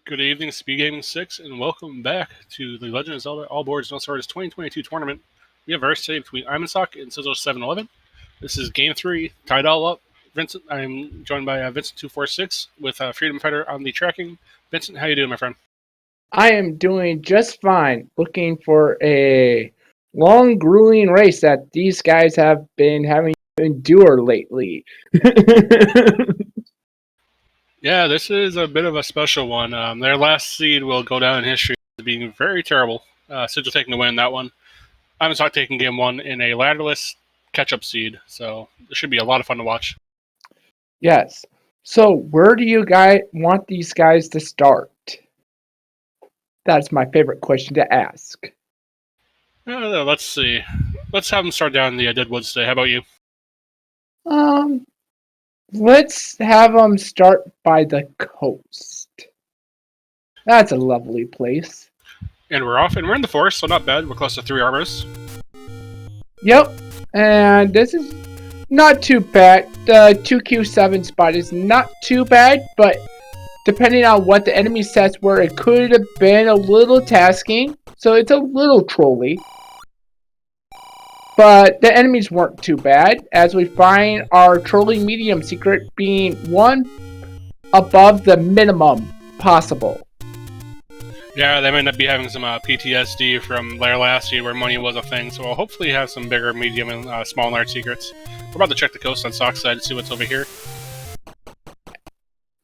Good evening, SpeedGaming 6, and welcome back to the Legend of Zelda All Boards No Swords 2022 tournament. We have a race today between Imasock and Sigil711. This is Game 3, tied all up. Vincent, I'm joined by Vincent246 with Freedom Fighter on the tracking. Vincent, how you doing, my friend? I am doing just fine. Looking for a long, grueling race that these guys have been having to endure lately. Yeah, this is a bit of a special one. Their last seed will go down in history as being very terrible. Sigil taking the win in that one. Imasock taking game 1 in a ladderless catch-up seed, so it should be a lot of fun to watch. Yes. So, where do you guys want these guys to start? That's my favorite question to ask. Let's see. Let's have them start down in the Deadwoods today. How about you? Let's have them start by the coast. That's a lovely place. And we're off, and we're in the forest, so not bad. We're close to 3 armors. Yep, and this is not too bad. The 2Q7 spot is not too bad, but depending on what the enemy sets were, it could have been a little tasking, so it's a little trolly. But the enemies weren't too bad, as we find our trolling medium secret being one above the minimum possible. Yeah, they might not be having some PTSD from their last year where money was a thing, so we'll hopefully have some bigger, medium, and small and large secrets. We're about to check the coast on Sock's side to see what's over here.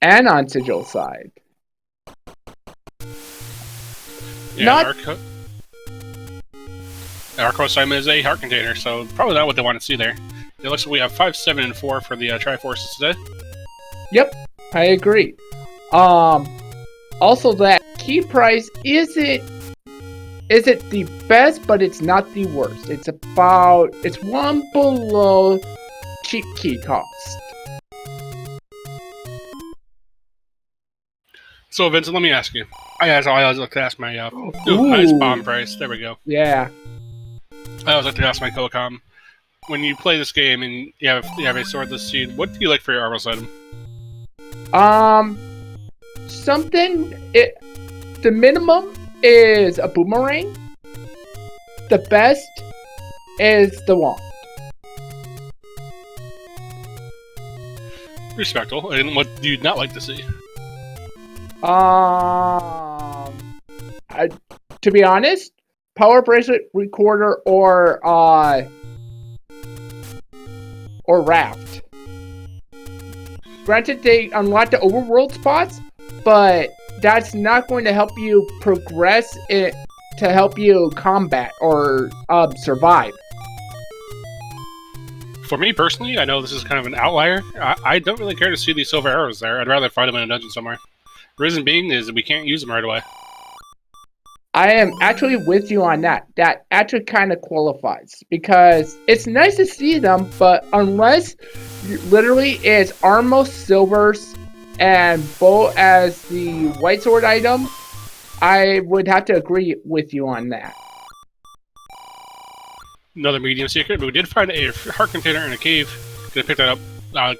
And on Sigil's side. Yeah, our coast time is a heart container, so probably not what they want to see there. It looks like we have 5, 7, and 4 for the Triforces today. Yep, I agree. Also, that key price isn't the best, but it's not the worst. It's one below cheap key cost. So, Vincent, let me ask you. I always like to ask my nice bomb price. There we go. Yeah. I always like to ask my co-com, when you play this game and you have a swordless seed, what do you like for your armorless item? The minimum is a boomerang. The best is the wand. Respectable. And what do you not like to see? To be honest, power bracelet, recorder, or raft. Granted, they unlock the overworld spots, but that's not going to help you progress it to help you combat or survive. For me personally, I know this is kind of an outlier. I don't really care to see these silver arrows there. I'd rather find them in a dungeon somewhere. Reason being is we can't use them right away. I am actually with you on that. That actually kind of qualifies, because it's nice to see them, but unless literally it's Armos Silvers and Bow as the white sword item, I would have to agree with you on that. Another medium secret, but we did find a heart container in a cave. Gonna pick that up.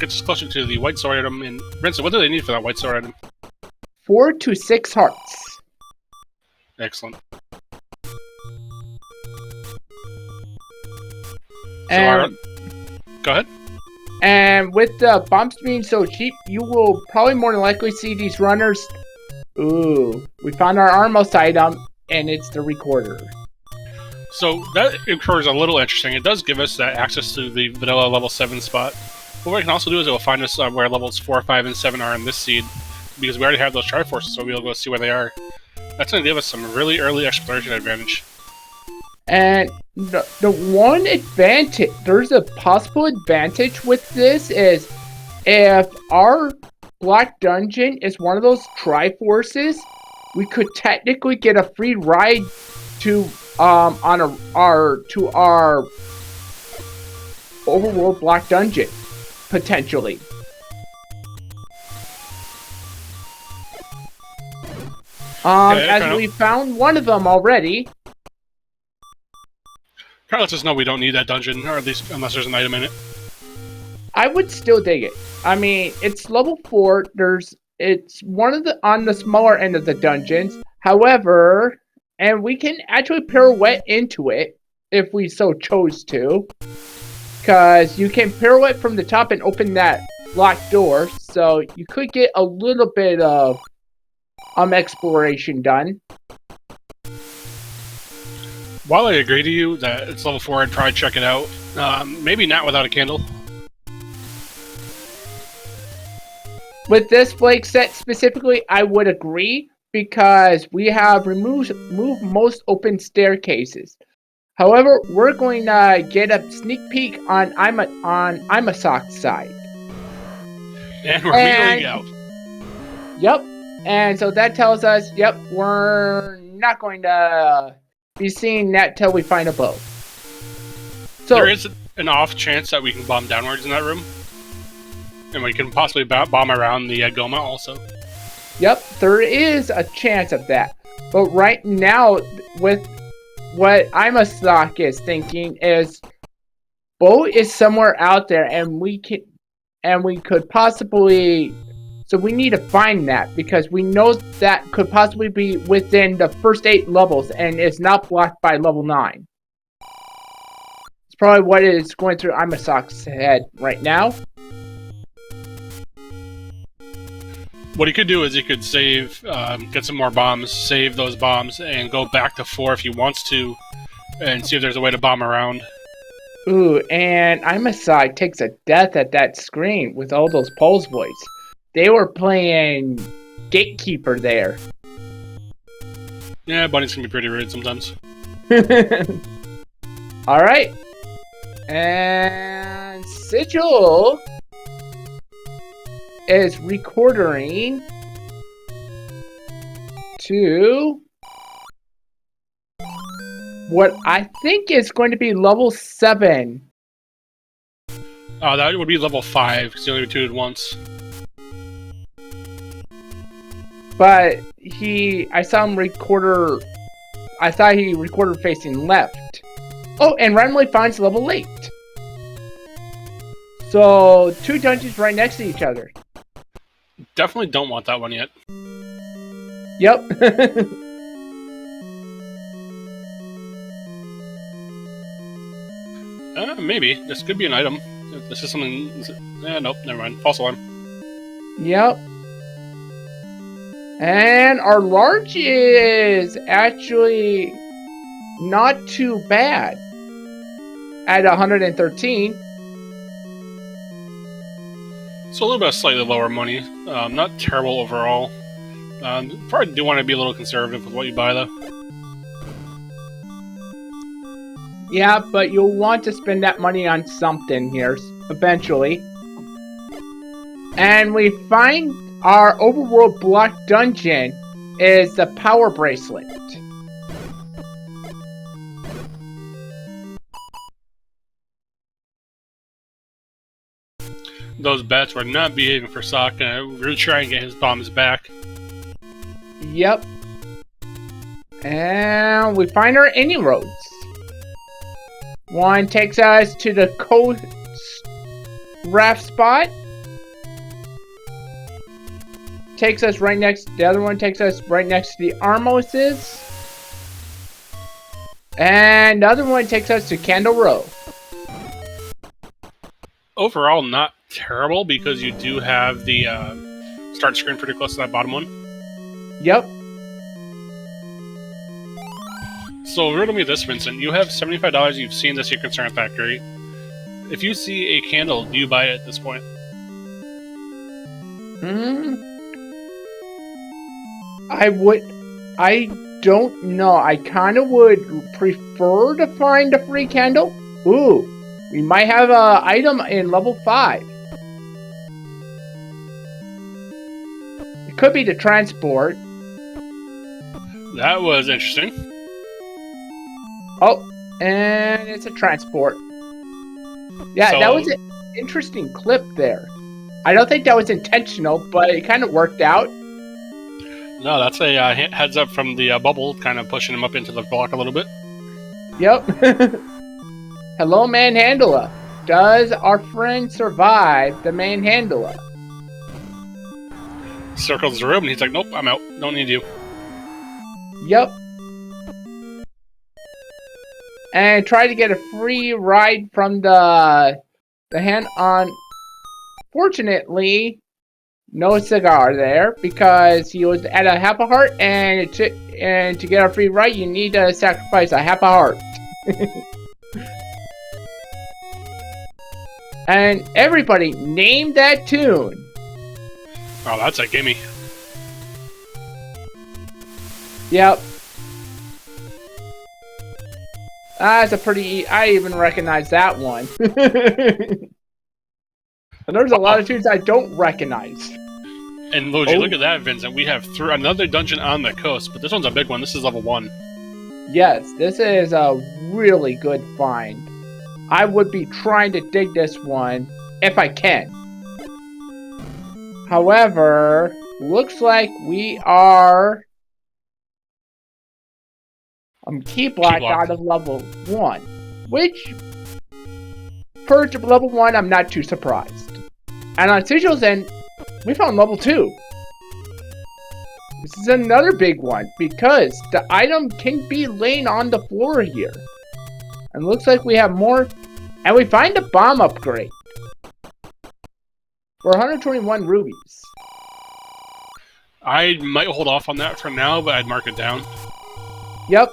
Gets us closer to the white sword item. And Vincent, what do they need for that white sword item? 4 to 6 hearts. Excellent. And, go ahead. And with the bombs being so cheap, you will probably more than likely see these runners. Ooh, we found our Armos item, and it's the recorder. So that occurs a little interesting. It does give us that access to the vanilla level 7 spot. But what we can also do is it will find us where levels 4, 5, and 7 are in this seed, because we already have those Triforces, so we'll go see where they are. That's going to give us some really early exploration advantage. And the one advantage, there's a possible advantage with this, is if our Black Dungeon is one of those Triforces, we could technically get a free ride to our overworld Black Dungeon, potentially. As we found one of them already. Kind of lets us know we don't need that dungeon, or at least unless there's an item in it. I would still dig it. I mean, it's level 4. There's it's one of the on the smaller end of the dungeons. However, and we can actually pirouette into it if we so chose to, because you can pirouette from the top and open that locked door, so you could get a little bit of exploration done. While I agree to you that it's level 4, I'd probably check it out. Maybe not without a candle. With this flake set specifically, I would agree, because we have moved most open staircases. However, we're going to get a sneak peek on Imasock's side. And we're immediately out. Yep. And so that tells us, yep, we're not going to be seeing that till we find a bow. So there is an off chance that we can bomb downwards in that room. And we can possibly bomb around the Goma also. Yep, there is a chance of that. But right now, with what Imasock is thinking is, bow is somewhere out there, and we could possibly. So we need to find that, because we know that could possibly be within the first 8 levels, and is not blocked by level 9. It's probably what is going through Imasock's head right now. What he could do is he could save, get some more bombs, save those bombs, and go back to 4 if he wants to, and see if there's a way to bomb around. Ooh, and Imasock takes a death at that screen with all those pulse voice. They were playing Gatekeeper there. Yeah, bunnies can be pretty rude sometimes. Alright. And Sigil is recording to what I think is going to be level 7. Oh, that would be level 5, because he only retweeted once. But I saw him recorder, I thought he recorded facing left. Oh, and randomly finds level 8. So, 2 dungeons right next to each other. Definitely don't want that one yet. Yep. Maybe. This could be an item. This is something... nope, never mind. False alarm. Yep. And our large is actually not too bad at 113. So a little bit of slightly lower money. Not terrible overall. Probably do want to be a little conservative with what you buy, though. Yeah, but you'll want to spend that money on something here eventually. And we find our overworld block dungeon is the power bracelet. Those bats were not behaving for Sock, and we're trying to get his bombs back. Yep. And we find our any roads. One takes us to the coast raft spot. Takes us right next. The other one takes us right next to the Armoses. And the other one takes us to Candle Row. Overall, not terrible, because you do have the start screen pretty close to that bottom one. Yep. So riddle me this, Vincent. You have $75. You've seen the Secret Concern Factory. If you see a candle, do you buy it at this point? I don't know. I kind of would prefer to find a free candle. Ooh, we might have an item in level 5. It could be the transport. That was interesting. Oh, and it's a transport. Yeah, So, that was an interesting clip there. I don't think that was intentional, but it kind of worked out. No, that's a heads up from the bubble, kind of pushing him up into the block a little bit. Yep. Hello, Manhandler. Does our friend survive the Manhandler? circles the room, and he's like, "Nope, I'm out. Don't need you." Yep. And try to get a free ride from the hand on. Fortunately, no cigar there because he was at a half a heart, and to get a free ride, you need to sacrifice a half a heart. And everybody, name that tune. Oh, that's a gimme. Yep. That's a pretty. I even recognize that one. And there's a lot of tunes I don't recognize. And Luigi, look at that, Vincent. We have another dungeon on the coast, but this one's a big one. This is level 1. Yes, this is a really good find. I would be trying to dig this one if I can. However, looks like we are key blocked out of level 1, which per level 1 I'm not too surprised. And on Sigil's end, we found level 2. This is another big one because the item can be laying on the floor here. And looks like we have more. And we find a bomb upgrade for 121 rubies. I might hold off on that for now, but I'd mark it down. Yep.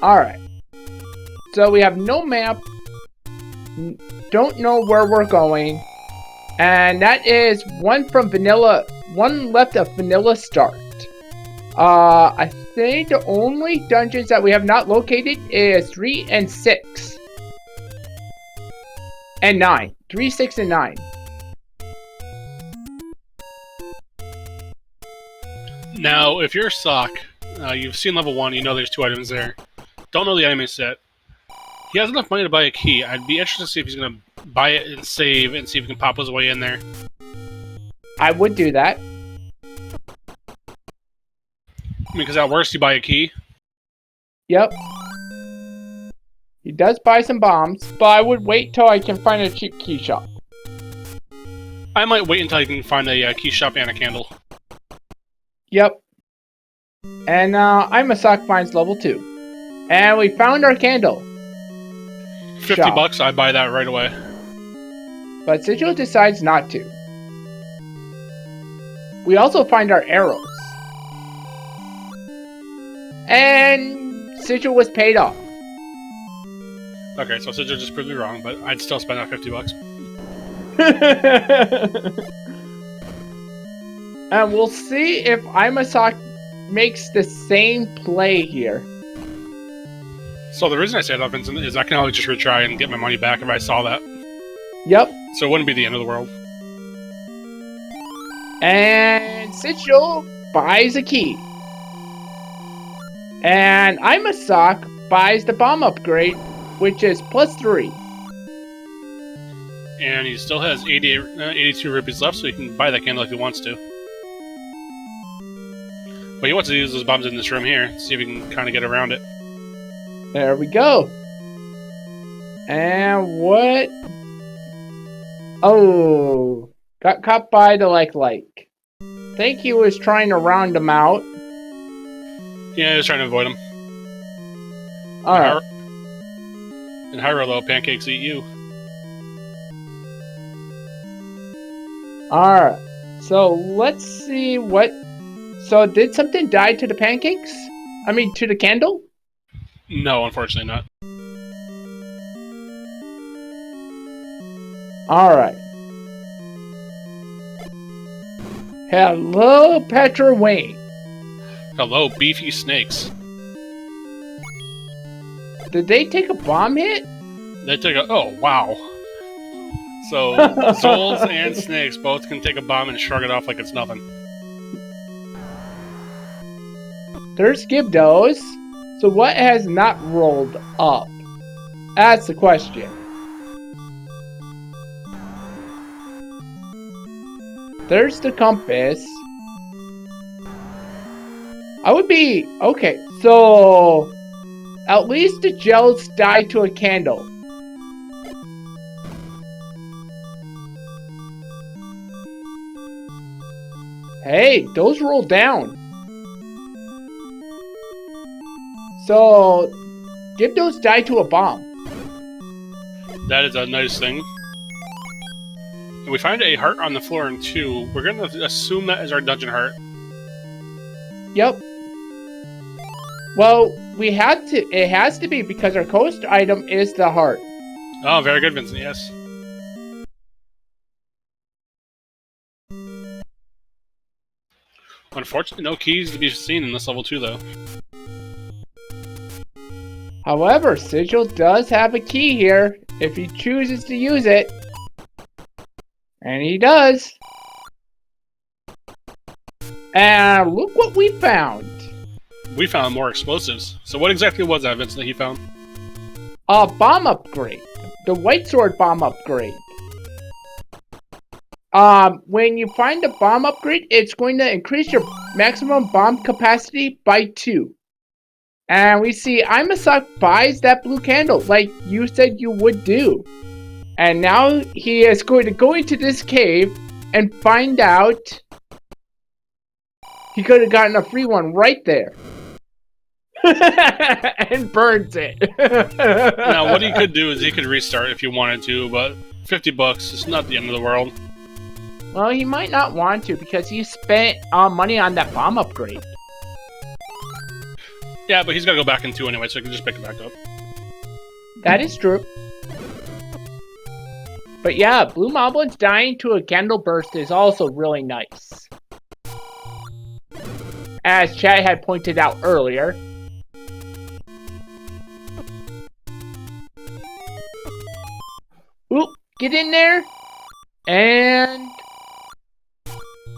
Alright. So we have no map. Don't know where we're going. And that is one left of vanilla start. I think the only dungeons that we have not located is 3 and 6. And 9. 3, 6, and 9. Now, if you're Sock, you've seen level 1, you know there's 2 items there. Don't know the enemy set. He has enough money to buy a key. I'd be interested to see if he's going to buy it and save and see if he can pop his way in there. I would do that. Because at worst, you buy a key. Yep. He does buy some bombs, but I would wait till I can find a cheap key shop. I might wait until I can find a key shop and a candle. Yep. And Imasock finds level 2. And we found our candle. 50 shop. bucks, I buy that right away. But Sigil decides not to. We also find our arrows. And Sigil was paid off. Okay, so Sigil just proved me wrong, but I'd still spend that 50 bucks. And we'll see if Imasock makes the same play here. So the reason I say that, Vincent, is I can always just retry and get my money back if I saw that. Yep. So it wouldn't be the end of the world. And Sigil buys a key. And Imasock buys the bomb upgrade, which is +3. And he still has 82 rupees left, so he can buy that candle if he wants to. But he wants to use those bombs in this room here, see if he can kind of get around it. There we go. And what? Oh, got caught by the like. Think he was trying to round him out. Yeah, he was trying to avoid him. Alright. And Hyro, though, pancakes eat you. Alright. So let's see what. So did something die to the pancakes? I mean, to the candle? No, unfortunately not. Alright. Hello, Petra Wayne. Hello, beefy snakes. Did they take a bomb hit? They took a... Oh, wow. So, souls and snakes both can take a bomb and shrug it off like it's nothing. There's Gibdos. So what has not rolled up? That's the question. There's the compass. I would be... Okay, so... At least the gels died to a candle. Hey, those roll down. So, give those die to a bomb. That is a nice thing. And we find a heart on the floor in 2. We're going to assume that is our dungeon heart. Yep. Well, we had to. It has to be because our coast item is the heart. Oh, very good, Vincent. Yes. Unfortunately, no keys to be seen in this level 2, though. However, Sigil does have a key here if he chooses to use it. And he does. And look what we found. We found more explosives. So what exactly was that, Vincent, that he found? A bomb upgrade. The white sword bomb upgrade. When you find a bomb upgrade, it's going to increase your maximum bomb capacity by 2. And we see Imasock buys that blue candle like you said you would do. And now he is going to go into this cave and find out he could have gotten a free one right there. And burns it. Now, what he could do is he could restart if he wanted to, but $50 is not the end of the world. Well, he might not want to because he spent money on that bomb upgrade. Yeah, but he's got to go back in 2 anyway, so he can just pick it back up. That is true. But yeah, Blue Moblins dying to a candle burst is also really nice. As Chad had pointed out earlier. Oop, get in there. And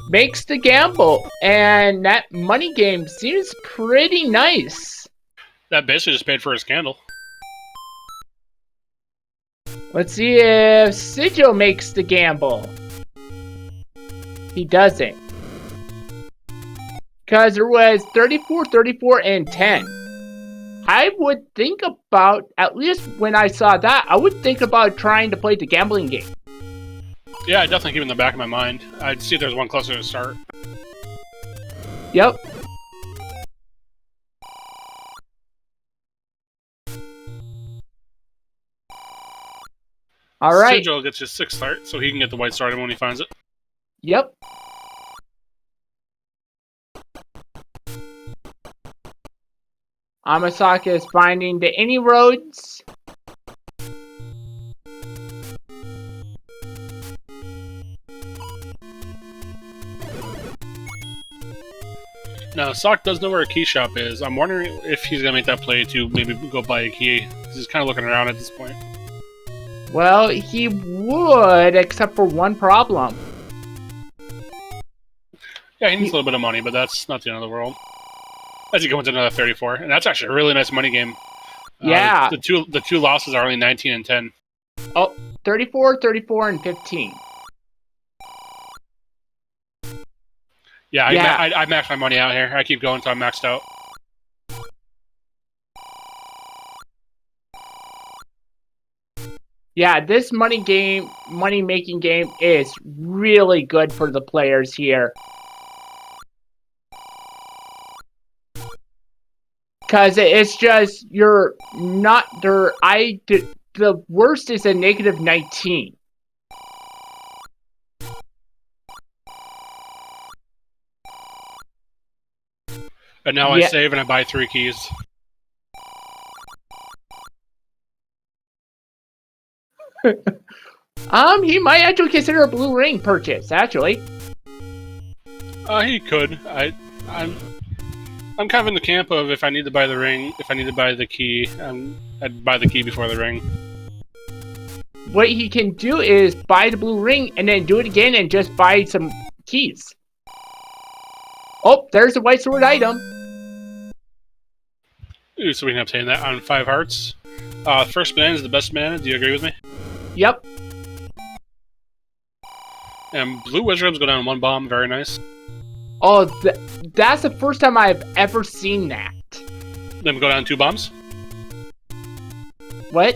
makes the gamble. And that money game seems pretty nice. That basically just paid for his candle. Let's see if Sigil makes the gamble. He doesn't. Because there was 34, 34, and 10. I would think about, at least when I saw that, I would think about trying to play the gambling game. Yeah, I definitely keep it in the back of my mind. I'd see if there's one closer to start. Yep. Alright. Sigil gets his 6th heart, so he can get the white sword when he finds it. Yep. Imasock is finding the any roads. Now, Sock does know where a key shop is. I'm wondering if he's going to make that play to maybe go buy a key. He's kind of looking around at this point. Well, he would, except for one problem. Yeah, he needs a little bit of money, but that's not the end of the world. As he goes into another 34, and that's actually a really nice money game. Yeah. The two losses are only 19 and 10. Oh, 34, 34, and 15. Yeah, Yeah. I maxed my money out here. I keep going until I'm maxed out. Yeah, this money-making game is really good for the players here. Because it's just, you're not there. The worst is a negative 19. And now Yeah. I save and I buy 3 keys. He might actually consider a blue ring purchase, actually. He could. I'm kind of in the camp of if I need to buy the ring, if I need to buy the key, I'd buy the key before the ring. What he can do is buy the blue ring and then do it again and just buy some keys. Oh, there's the white sword item. Ooh, so we can obtain that on 5 hearts. First man is the best man. Do you agree with me? Yep. And blue wizards go down 1 bomb. Very nice. Oh, that's the first time I've ever seen that. Them go down 2 bombs. What?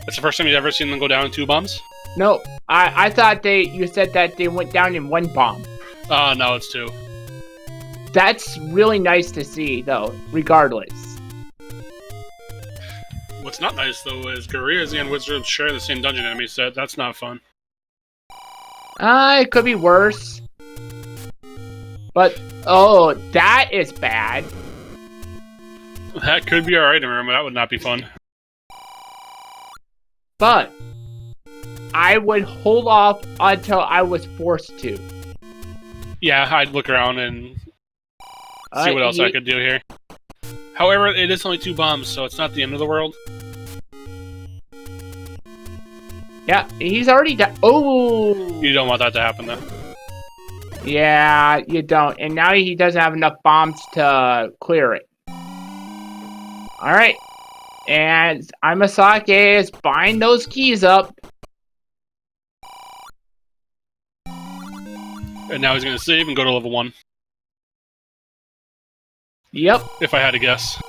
That's the first time you've ever seen them go down 2 bombs? No, I thought you said that they went down in 1 bomb. No, it's 2. That's really nice to see, though, regardless. What's not nice, though, is Gorillas and Wizards share the same dungeon enemy set. That's not fun. It could be worse. But, oh, that is bad. That could be our item room, but that would not be fun. But I would hold off until I was forced to. Yeah, I'd look around and see what else I could do here. However, it is only 2 bombs, so it's not the end of the world. Yeah, he's already done. Oh! You don't want that to happen, though. Yeah, you don't. And now he doesn't have enough bombs to clear it. Alright. And Imasock is buying those keys up. And now he's going to save and go to level 1. Yep. If I had to guess.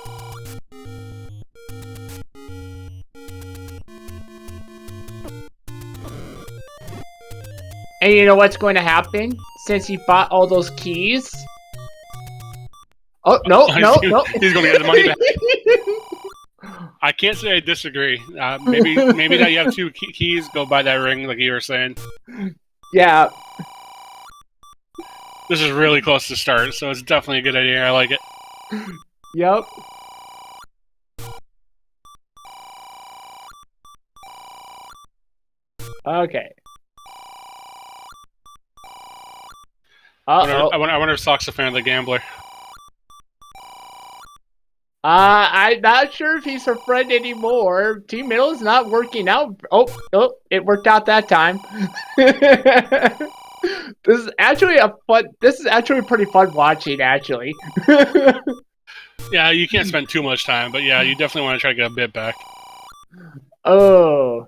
And you know what's going to happen? Since he bought all those keys... Oh, no. He's going to get the money back. I can't say I disagree. Maybe now you have 2 keys, go buy that ring like you were saying. Yeah. This is really close to start, so it's definitely a good idea. I like it. Yep. Okay. I wonder if Sock's a fan of the gambler. I'm not sure if he's a friend anymore. Team Middle is not working out. Oh, it worked out that time. This is actually pretty fun watching, actually. Yeah, you can't spend too much time, but yeah, you definitely want to try to get a bit back. Oh.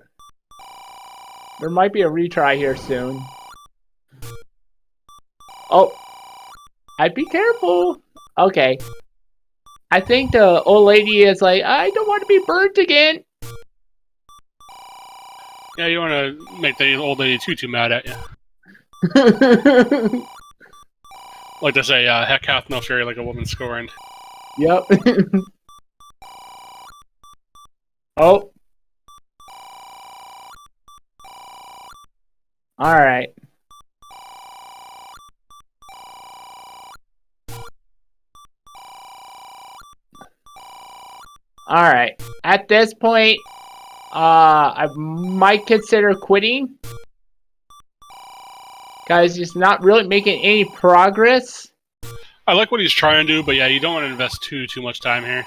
There might be a retry here soon. Oh. I'd be careful. Okay. I think the old lady is like, I don't want to be burnt again. Yeah, you want to make the old lady too mad at you. Like to say, heck hath no fury like a woman scorned. Yep. Oh. Alright. Alright. At this point, I might consider quitting. Guys, he's not really making any progress. I like what he's trying to do, but yeah, you don't want to invest too much time here.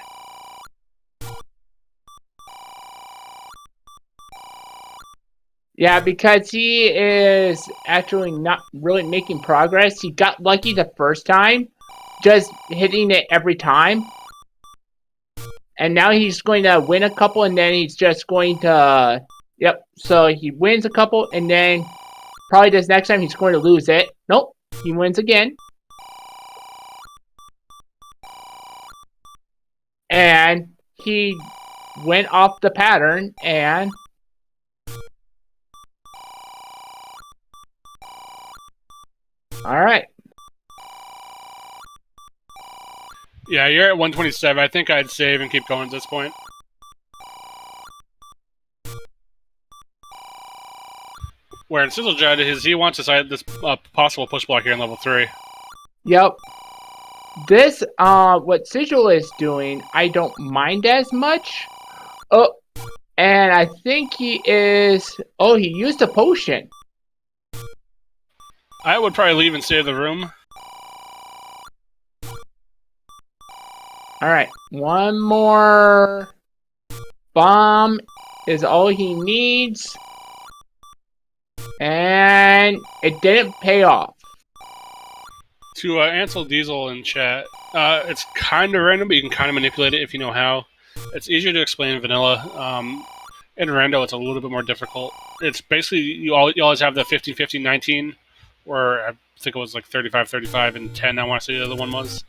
Yeah, because he is actually not really making progress. He got lucky the first time, just hitting it every time. And now he's going to win a couple, and then he's just going to... Yep, so he wins a couple, and then probably this next time he's going to lose it. Nope, he wins again. And he went off the pattern, and... Alright. Yeah, you're at 127. I think I'd save and keep going at this point. Where in Sizzle Jet is he wants to decide this possible push block here in level 3. Yep. This, what Sigil is doing, I don't mind as much. Oh, and I think he is... Oh, he used a potion. I would probably leave and save the room. Alright, one more bomb is all he needs. And it didn't pay off. To Ansel Diesel in chat, it's kind of random, but you can kind of manipulate it if you know how. It's easier to explain in vanilla. In Rando, it's a little bit more difficult. It's basically, you always have the 15, 15, 19, or I think it was like 35, 35, and 10, I want to say the other one was.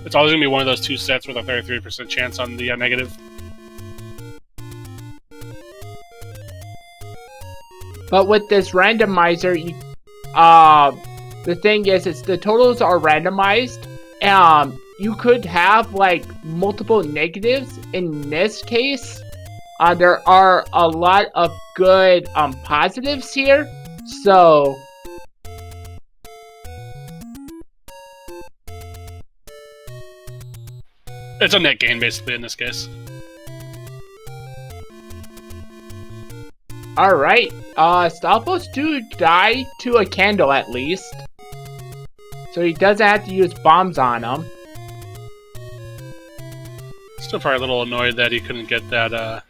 It's always going to be one of those 2 sets with a 33% chance on the negative. But with this randomizer, the thing is the totals are randomized. You could have like multiple negatives. In this case, there are a lot of good positives here. So it's a net gain basically in this case. Alright, Stalfos do die to a candle at least. So he doesn't have to use bombs on him. Still probably a little annoyed that he couldn't get that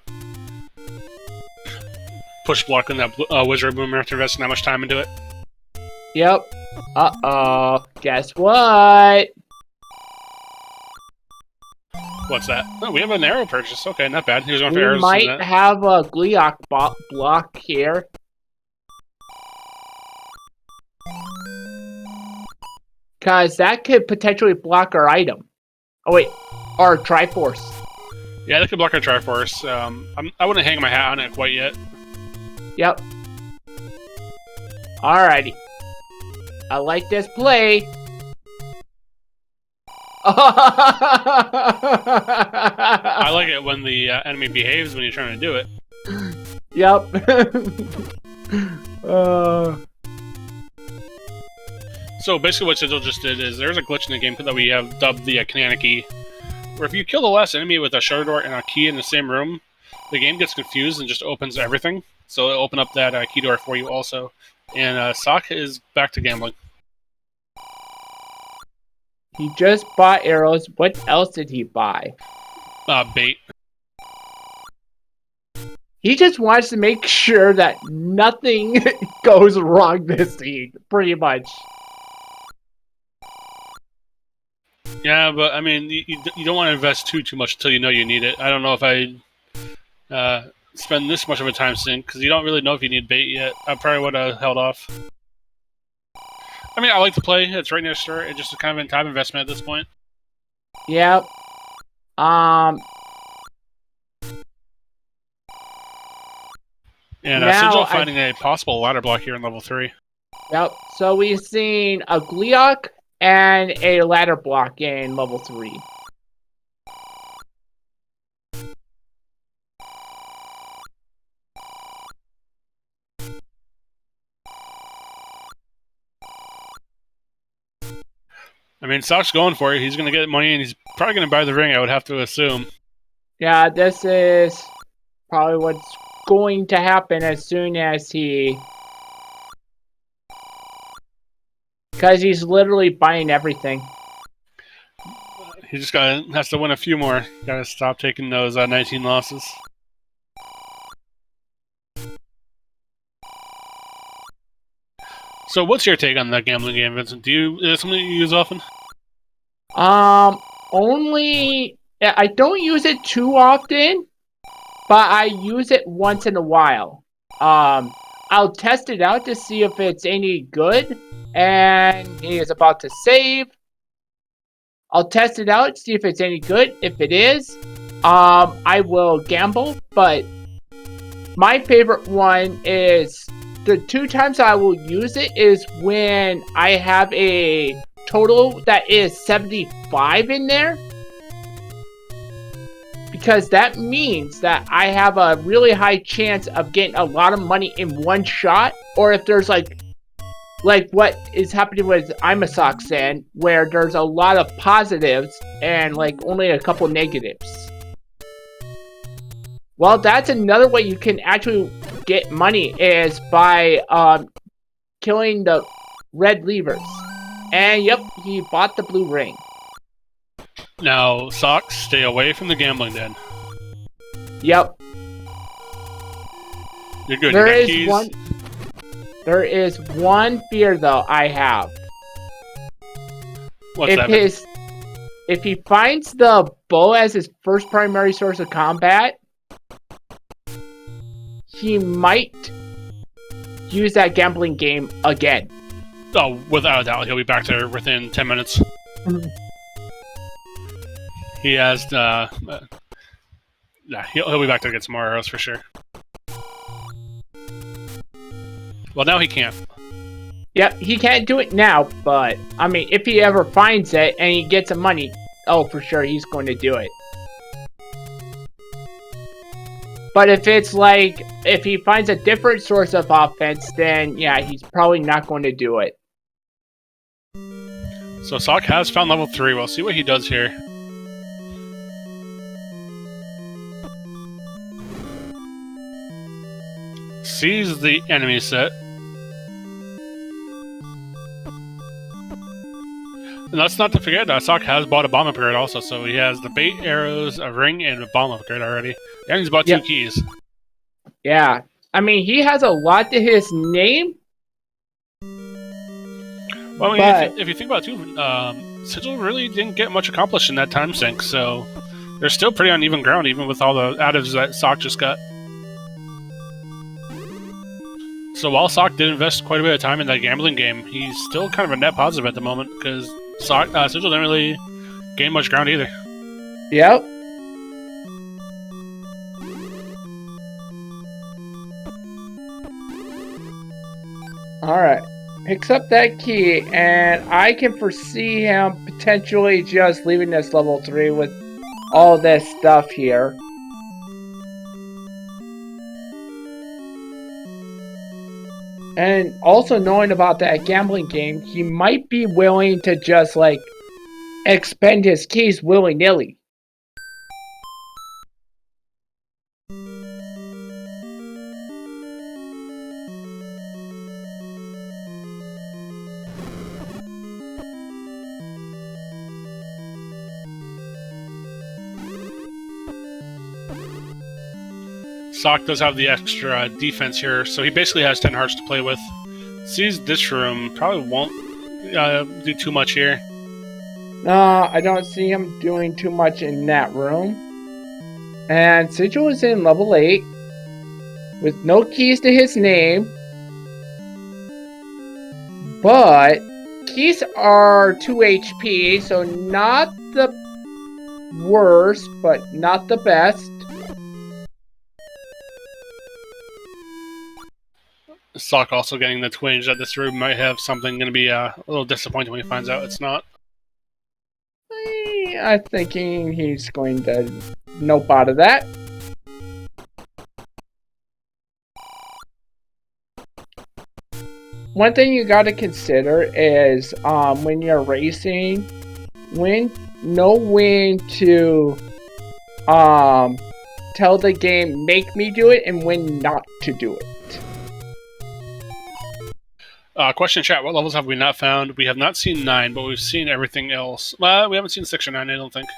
push block on that wizard boomer after investing that much time into it. Yep. Uh-oh. Guess what? What's that? Oh, we have an arrow purchase. Okay, not bad. He was going for We arrows. might have a Gleok block here. Because that could potentially block our item. Oh, wait. Our Triforce. Yeah, that could block our Triforce. I wouldn't hang my hat on it quite yet. Yep. Alrighty. I like this play. I like it when the enemy behaves when you're trying to do it. Yep. So basically what Sigil just did is there's a glitch in the game that we have dubbed the Kananaki, where if you kill the last enemy with a shutter door and a key in the same room, the game gets confused and just opens everything. So it'll open up that key door for you also. And Sock is back to gambling. He just bought arrows. What else did he buy? Bait. He just wants to make sure that nothing goes wrong this scene, pretty much. Yeah, but I mean, you don't want to invest too much until you know you need it. I don't know if I spend this much of a time sink, because you don't really know if you need bait yet. I probably would have held off. I mean, I like to play. It's right near store. It's just kind of a time investment at this point. Yep. And Sigil finding a possible ladder block here in level 3. Yep. So we've seen a Gleok and a ladder block in level 3. I mean, Sock's going for it. He's going to get money, and he's probably going to buy the ring, I would have to assume. Yeah, this is probably what's going to happen as soon as he... Because he's literally buying everything. He just has to win a few more. Got to stop taking those 19 losses. So, what's your take on that gambling game, Vincent? Is it something you use often? Only... I don't use it too often, but I use it once in a while. I'll test it out to see if it's any good, and he is about to save. I'll test it out, see if it's any good. If it is, I will gamble, but my favorite one is... The 2 times I will use it is when I have a total that is 75 in there. Because that means that I have a really high chance of getting a lot of money in one shot. Or if there's like what is happening with Imasock saying, where there's a lot of positives and like only a couple negatives. Well, that's another way you can actually get money is by killing the red levers. And yep, he bought the blue ring. Now, Socks, stay away from the gambling den. Yep. You're good. There is one fear though I have. What's that? If he finds the bow as his first primary source of combat, he might use that gambling game again. Oh, without a doubt, he'll be back there within 10 minutes. He has, yeah, he'll be back there to get some more arrows for sure. Well, now he can't. Yep, he can't do it now, but I mean, if he ever finds it and he gets some money, oh, for sure, he's going to do it. But if it's like, if he finds a different source of offense, then yeah, he's probably not going to do it. So Sock has found level 3. We'll see what he does here. Sees the enemy set. And let's not to forget that Sock has bought a bomb upgrade also, so he has the bait, arrows, a ring, and a bomb upgrade already. And he's bought 2 keys. Yeah. I mean, he has a lot to his name. Well, I mean, if you think about it too, Sigil really didn't get much accomplished in that time sink, so they're still pretty uneven ground, even with all the additives that Sock just got. So while Sock did invest quite a bit of time in that gambling game, he's still kind of a net positive at the moment, because Sigil didn't really gain much ground either. Yep. Alright. Picks up that key, and I can foresee him potentially just leaving this level 3 with all this stuff here. And also knowing about that gambling game, he might be willing to just like expend his keys willy-nilly. Sock does have the extra defense here, so he basically has 10 hearts to play with. Sees this room, probably won't do too much here. No, I don't see him doing too much in that room. And Sigil is in level 8, with no keys to his name. But keys are 2 HP, so not the worst, but not the best. Sock also getting the twinge that this room might have something going to be a little disappointing when he finds out it's not. I'm thinking he's going to nope out of that. One thing you got to consider is when you're racing, know when to tell the game make me do it and when not to do it. Question in chat, what levels have we not found? We have not seen 9, but we've seen everything else. Well, we haven't seen 6 or 9, I don't think.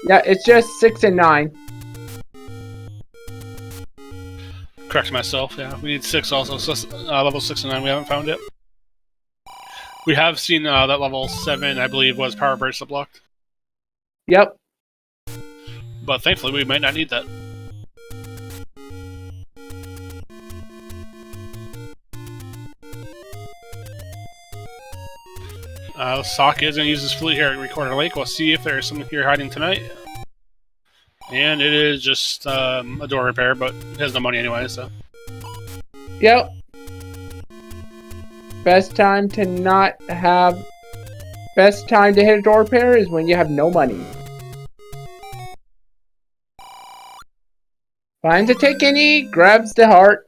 Yeah, it's just 6 and 9. Correct myself, yeah. We need 6 also, so level 6 and 9 we haven't found yet. We have seen that level 7, I believe, was power bracelet blocked. Yep. But thankfully, we might not need that. Sock is going to use his flute here at Recorder Lake. We'll see if there's someone here hiding tonight. And it is just a door repair, but it has no money anyway, so. Yep. Best time to hit a door repair is when you have no money. Finds a ticket, grabs the heart.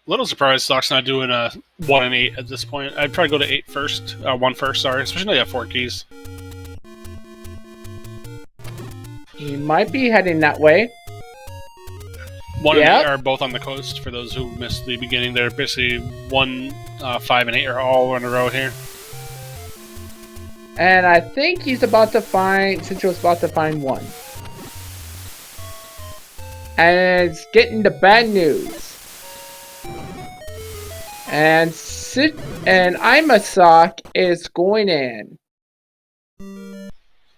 Little surprised Sock's not doing a 1 and 8 at this point. I'd probably go to 8 first. 1 first, sorry. Especially at 4 keys. He might be heading that way. 1 and 8 are both on the coast for those who missed the beginning. They're basically 1, 5, and 8 are all in a row here. And I think he's about to find, Sigil's about to find 1. And it's getting the bad news. And Imasock is going in.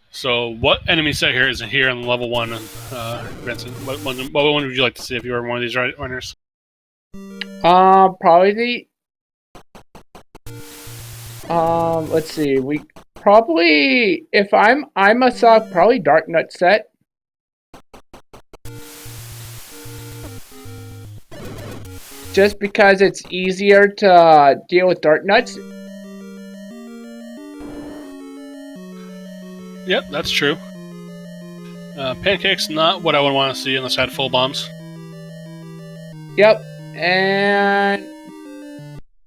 So, what enemy set here is here on level 1, Vincent? What one would you like to see if you were one of these runners? Probably the... let's see, we probably... If I'm Imasock, probably Dark Nut set. just because it's easier to deal with dart nuts. Yep, that's true. Pancake's not what I would want to see unless I had full bombs. Yep, and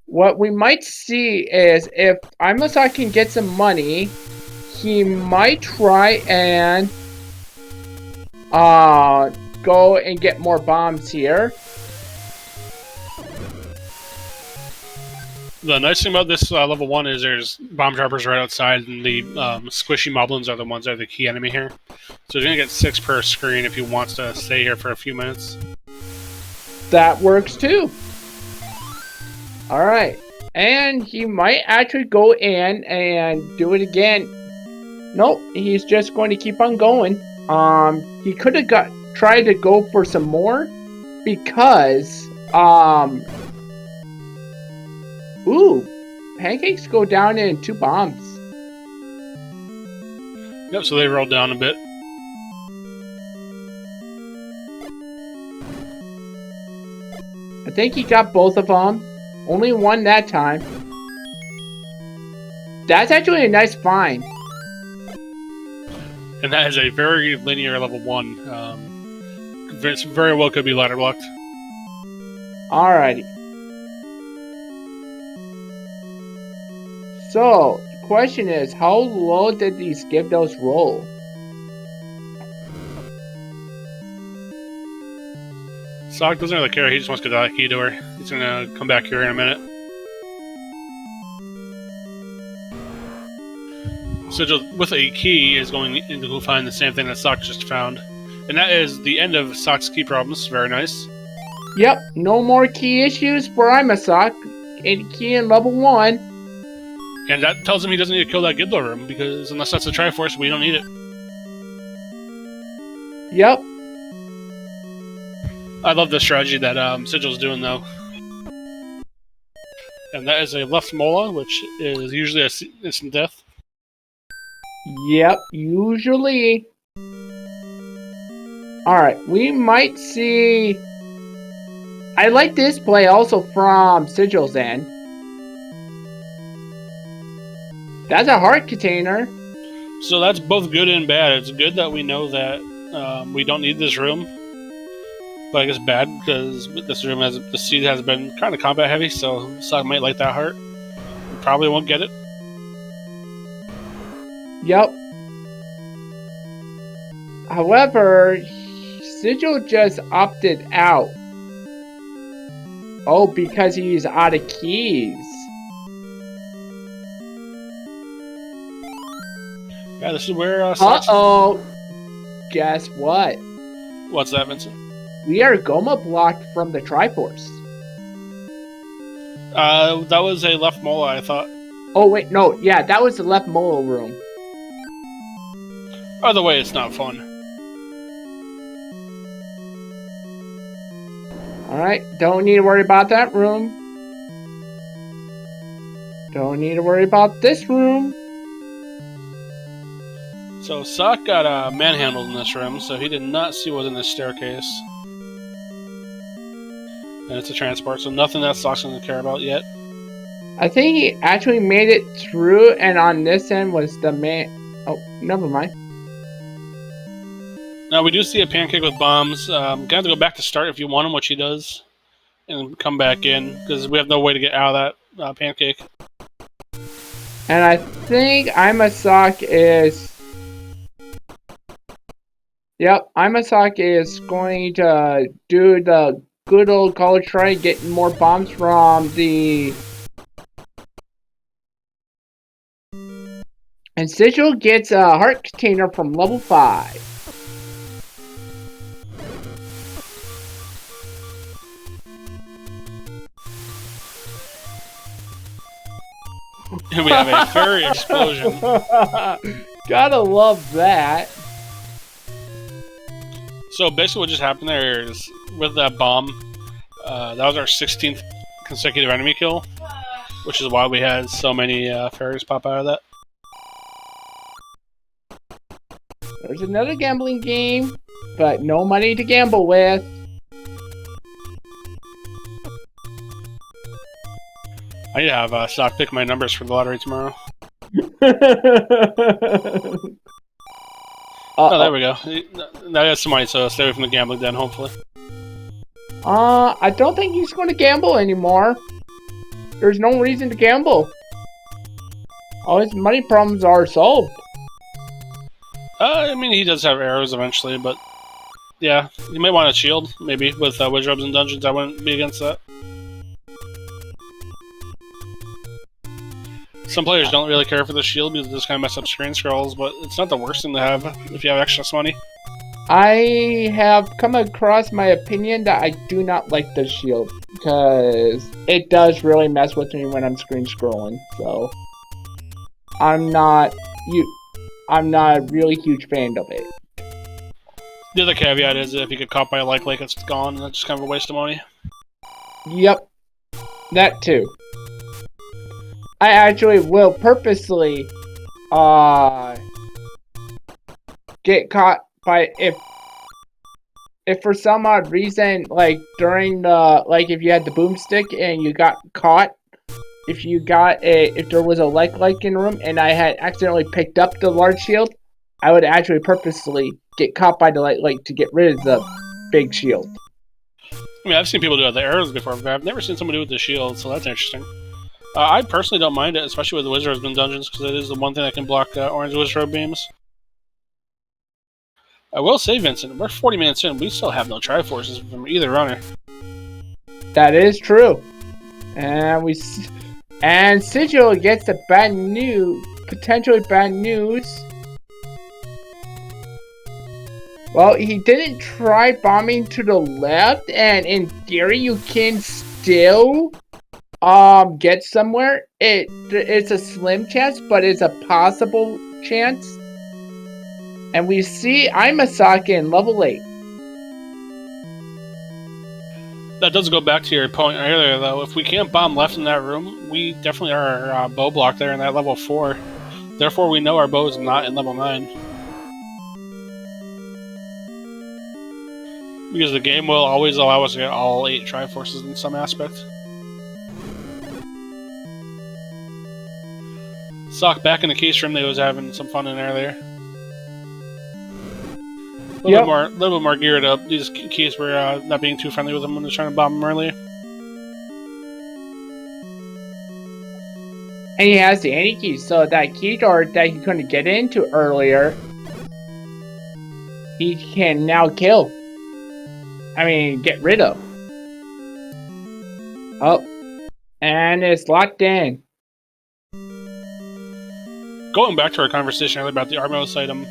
what we might see is if Imasock can get some money, he might try and go and get more bombs here. The nice thing about this level 1 is there's bomb droppers right outside, and the squishy moblins are the ones that are the key enemy here. So you're going to get 6 per screen if he wants to stay here for a few minutes. That works too. Alright. And he might actually go in and do it again. Nope, he's just going to keep on going. He could have tried to go for some more because ooh, pancakes go down in 2 bombs. Yep, so they rolled down a bit. I think he got both of them. Only one that time. That's actually a nice find. And that is a very linear level 1. It's very well could be ladder blocked. Alrighty. So, the question is, how low did these Gyarados roll? Sock doesn't really care, he just wants to get that key to her. He's gonna come back here in a minute. Sigil, with a key, is going to go find the same thing that Sock just found. And that is the end of Sock's key problems. Very nice. Yep, no more key issues for Imasock. And key in level 1. And that tells him he doesn't need to kill that Gidlo room, because unless that's a Triforce, we don't need it. Yep. I love the strategy that Sigil's doing, though. And that is a left Mola, which is usually a instant death. Yep, usually. Alright, we might see... I like this play also from Sigil's end. That's a heart container. So that's both good and bad. It's good that we know that we don't need this room. But I guess bad because this room the seed has been kind of combat heavy, so Sock might like that heart. We probably won't get it. Yep. However, Sigil just opted out. Oh, because he's out of keys. Yeah, this is where Sock's... Uh-oh. Guess what? What's that, Vincent? We are Goma blocked from the Triforce. That was a left Mola, I thought. Oh, wait, no. Yeah, that was the left Molo room. Either way, it's not fun. Alright, don't need to worry about that room. Don't need to worry about this room. So Sock got manhandled in this room, so he did not see what was in this staircase. And it's a transport, so nothing that Sock's going to care about yet. I think he actually made it through, and on this end was the man... Oh, never mind. Now, we do see a pancake with bombs. Gonna have to go back to start if you want him, which he does. And come back in, because we have no way to get out of that pancake. And I think Imasock is... Yep, Imasock is going to do the good old college try, getting more bombs from the... And Sigil gets a heart container from level 5. And we have a fairy explosion. Gotta love that. So basically what just happened there is, with that bomb, that was our 16th consecutive enemy kill, which is why we had so many fairies pop out of that. There's another gambling game, but no money to gamble with. I need to have Stock pick my numbers for the lottery tomorrow. Oh, there we go. Now he has some money, so stay away from the gambling then, hopefully. I don't think he's going to gamble anymore. There's no reason to gamble. All his money problems are solved. I mean, he does have arrows eventually, but yeah, you might want a shield, maybe, with Wizard and Dungeons. I wouldn't be against that. Some players don't really care for the shield because it just kind of mess up screen scrolls, but it's not the worst thing to have if you have excess money. I have come across my opinion that I do not like the shield because it does really mess with me when I'm screen scrolling. So I'm not a really huge fan of it. The other caveat is that if you get caught by a like it's gone, and that's just kind of a waste of money. Yep, that too. I actually will purposely get caught by if for some odd reason, like during the if you had the boomstick and you got caught, if there was a like in the room and I had accidentally picked up the large shield, I would actually purposely get caught by the like to get rid of the big shield. I mean, I've seen people do the arrows before, but I've never seen someone do it with the shield, so that's interesting. I personally don't mind it, especially with the Wizards and Dungeons, because it is the one thing that can block orange Wizard beams. I will say, Vincent, we're 40 minutes in. We still have no Triforces from either runner. That is true. And Sigil gets the potentially bad news. Well, he didn't try bombing to the left, and in theory, you can still get somewhere. It's a slim chance, but it's a possible chance. And we see Imasock in level 8. That does go back to your point earlier, though. If we can't bomb left in that room, we definitely are bow blocked there in that level 4. Therefore, we know our bow is not in level 9. Because the game will always allow us to get all 8 Triforces in some aspect. Sock back in the case room, they was having some fun in earlier. A little bit more geared up. These keys were not being too friendly with them when they were trying to bomb them earlier. And he has the anti-key, so that key door that he couldn't get into earlier, he can now kill. I mean, get rid of. Oh, and it's locked in. Going back to our conversation earlier about the Armos item,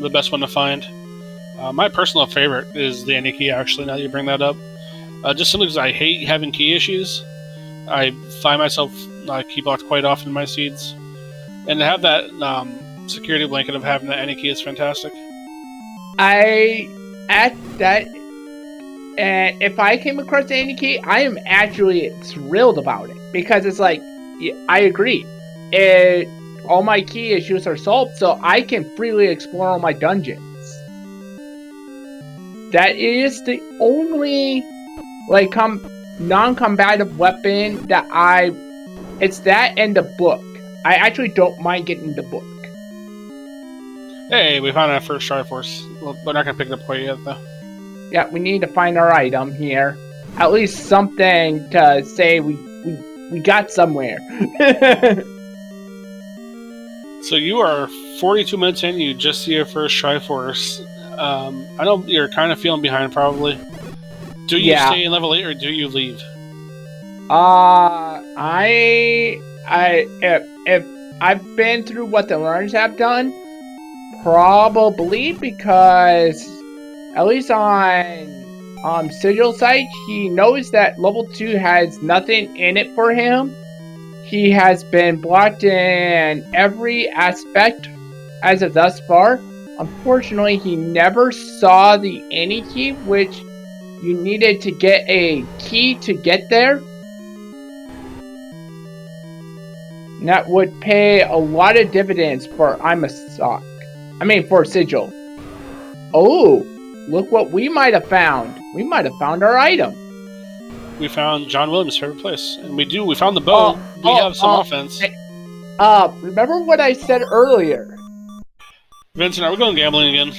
the best one to find. My personal favorite is the anti-key, actually, now that you bring that up. Just simply because I hate having key issues. I find myself key blocked quite often in my seeds. And to have that security blanket of having that anti-key is fantastic. And if I came across the anti-key, I am actually thrilled about it. Because it's like, I agree. All my key issues are solved, so I can freely explore all my dungeons. That is the only non-combative weapon that it's that and the book. I actually don't mind getting the book. Hey, we found our first Triforce. We're not gonna pick it up quite yet, though. Yeah, we need to find our item here. At least something to say we got somewhere. So you are 42 minutes in, you just see your first Triforce. I know you're kind of feeling behind, probably. Do you stay in level 8 or do you leave? If I've been through what the learners have done, probably, because at least on Sigil's side, he knows that level 2 has nothing in it for him. He has been blocked in every aspect as of thus far. Unfortunately, he never saw the anti-key, which you needed to get a key to get there. And that would pay a lot of dividends for Imasock. For Sigil. Oh, look what we might have found. We might have found our item. we found John Williams' favorite place. And we found the bow. We have some offense. Remember what I said earlier? Vincent, are we going gambling again?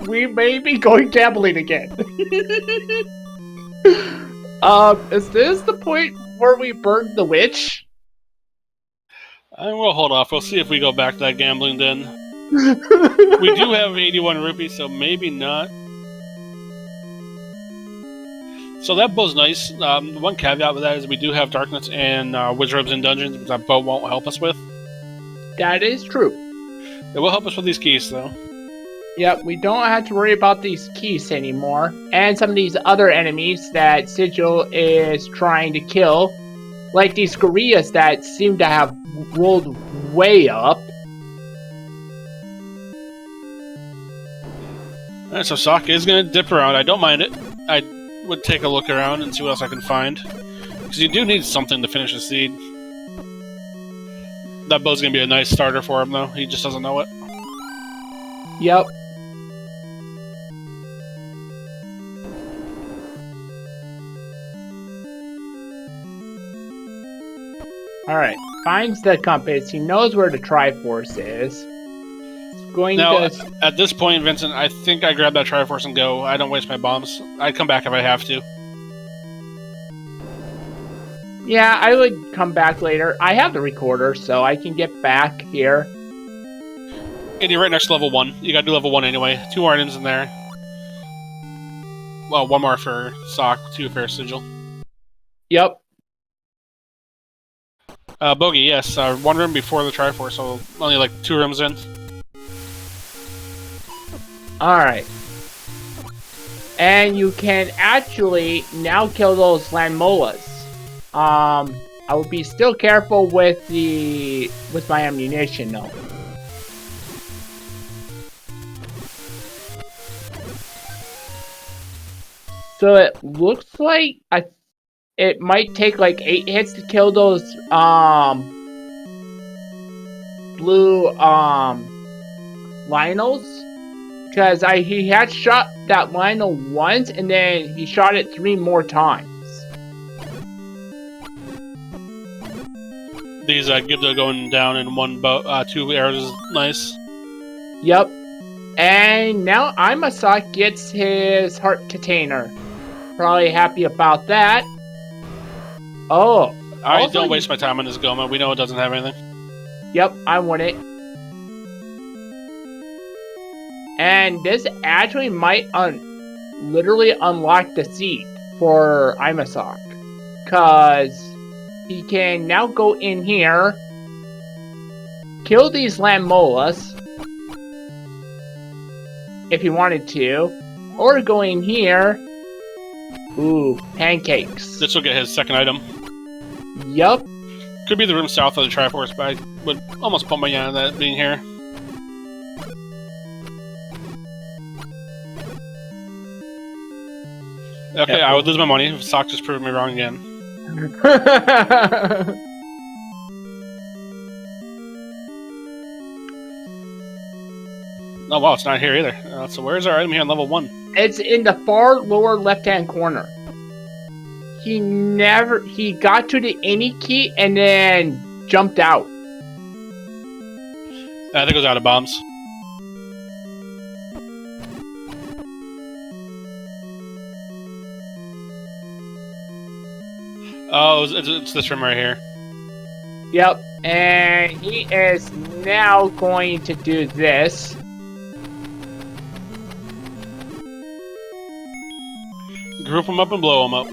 We may be going gambling again. Is this the point where we burned the witch? We'll hold off. We'll see if we go back to that gambling den. We do have 81 rupees, so maybe not. So that bow's nice. One caveat with that is we do have darkness and wizards in dungeons, which that bow won't help us with. That is true. It will help us with these keys, though. Yep, we don't have to worry about these keys anymore. And some of these other enemies that Sigil is trying to kill. Like these gorillas that seem to have rolled way up. Alright, so Sock is going to dip around. I don't mind it. I would take a look around and see what else I can find. Because you do need something to finish the seed. That bow's going to be a nice starter for him, though. He just doesn't know it. Yep. Alright, finds the compass. He knows where the Triforce is. At this point, Vincent, I think I grab that Triforce and go. I don't waste my bombs. I'd come back if I have to. Yeah, I would come back later. I have the recorder, so I can get back here. And you're right next to level 1. You gotta do level 1 anyway. 2 items in there. Well, 1 more for Sock, 2 for Sigil. Yep. Bogey, yes. 1 room before the Triforce, so only like 2 rooms in. Alright. And you can actually now kill those landmollas. I would be still careful with my ammunition though. So it looks like it might take like 8 hits to kill those blue Lionels. Because he had shot that Lionel once, and then he shot it 3 more times. These Gibdo going down in 2 arrows is nice. Yep. And now Imasock gets his heart container. Probably happy about that. Oh. Alright, don't waste my time on this Goma. We know it doesn't have anything. Yep, I want it. And this actually might literally unlock the seed for Imasock. Because he can now go in here, kill these landmollas, if he wanted to, or go in here, ooh, pancakes. This will get his second item. Yup. Could be the room south of the Triforce, but I would almost put money on that being here. Okay, I would lose my money if Sock just proved me wrong again. Oh wow, it's not here either. So where's our item here on level 1? It's in the far lower left-hand corner. He got to the any key and then jumped out. I think it was out of bombs. Oh, it's this room right here. Yep, and he is now going to do this. Group them up and blow them up.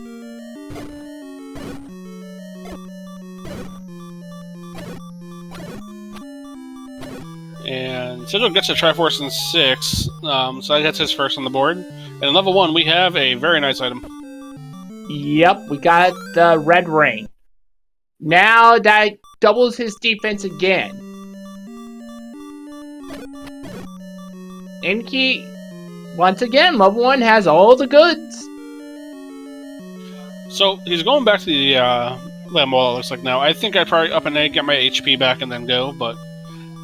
And Sigil gets a Triforce in 6, so that's his first on the board. And in level 1, we have a very nice item. Yep, we got the red ring. Now that doubles his defense again. Inky, once again, level 1 has all the goods. So he's going back to the Lamola, it looks like now. I think I'd probably up an egg, get my HP back, and then go, but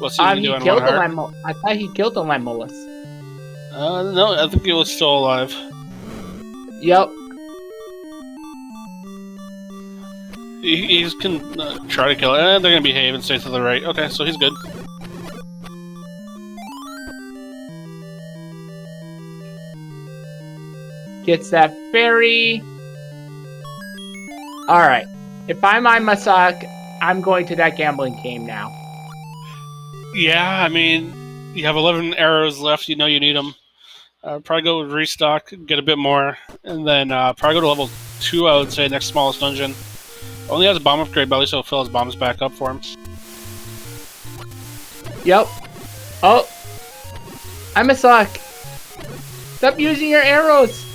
we'll see what he can do on 1 heart. I thought he killed the Lamolas. No, I think he was still alive. Yep. He can try to kill it. They're gonna behave and stay to the right. Okay, so he's good. Gets that fairy. Alright. If I'm Imasock, I'm going to that gambling game now. Yeah, I mean, you have 11 arrows left. You know you need them. Probably go restock, get a bit more, and then probably go to level 2, I would say, next smallest dungeon. Only has a bomb upgrade, but at least it'll fill his bombs back up for him. Yep. Oh. Imasock. Stop using your arrows.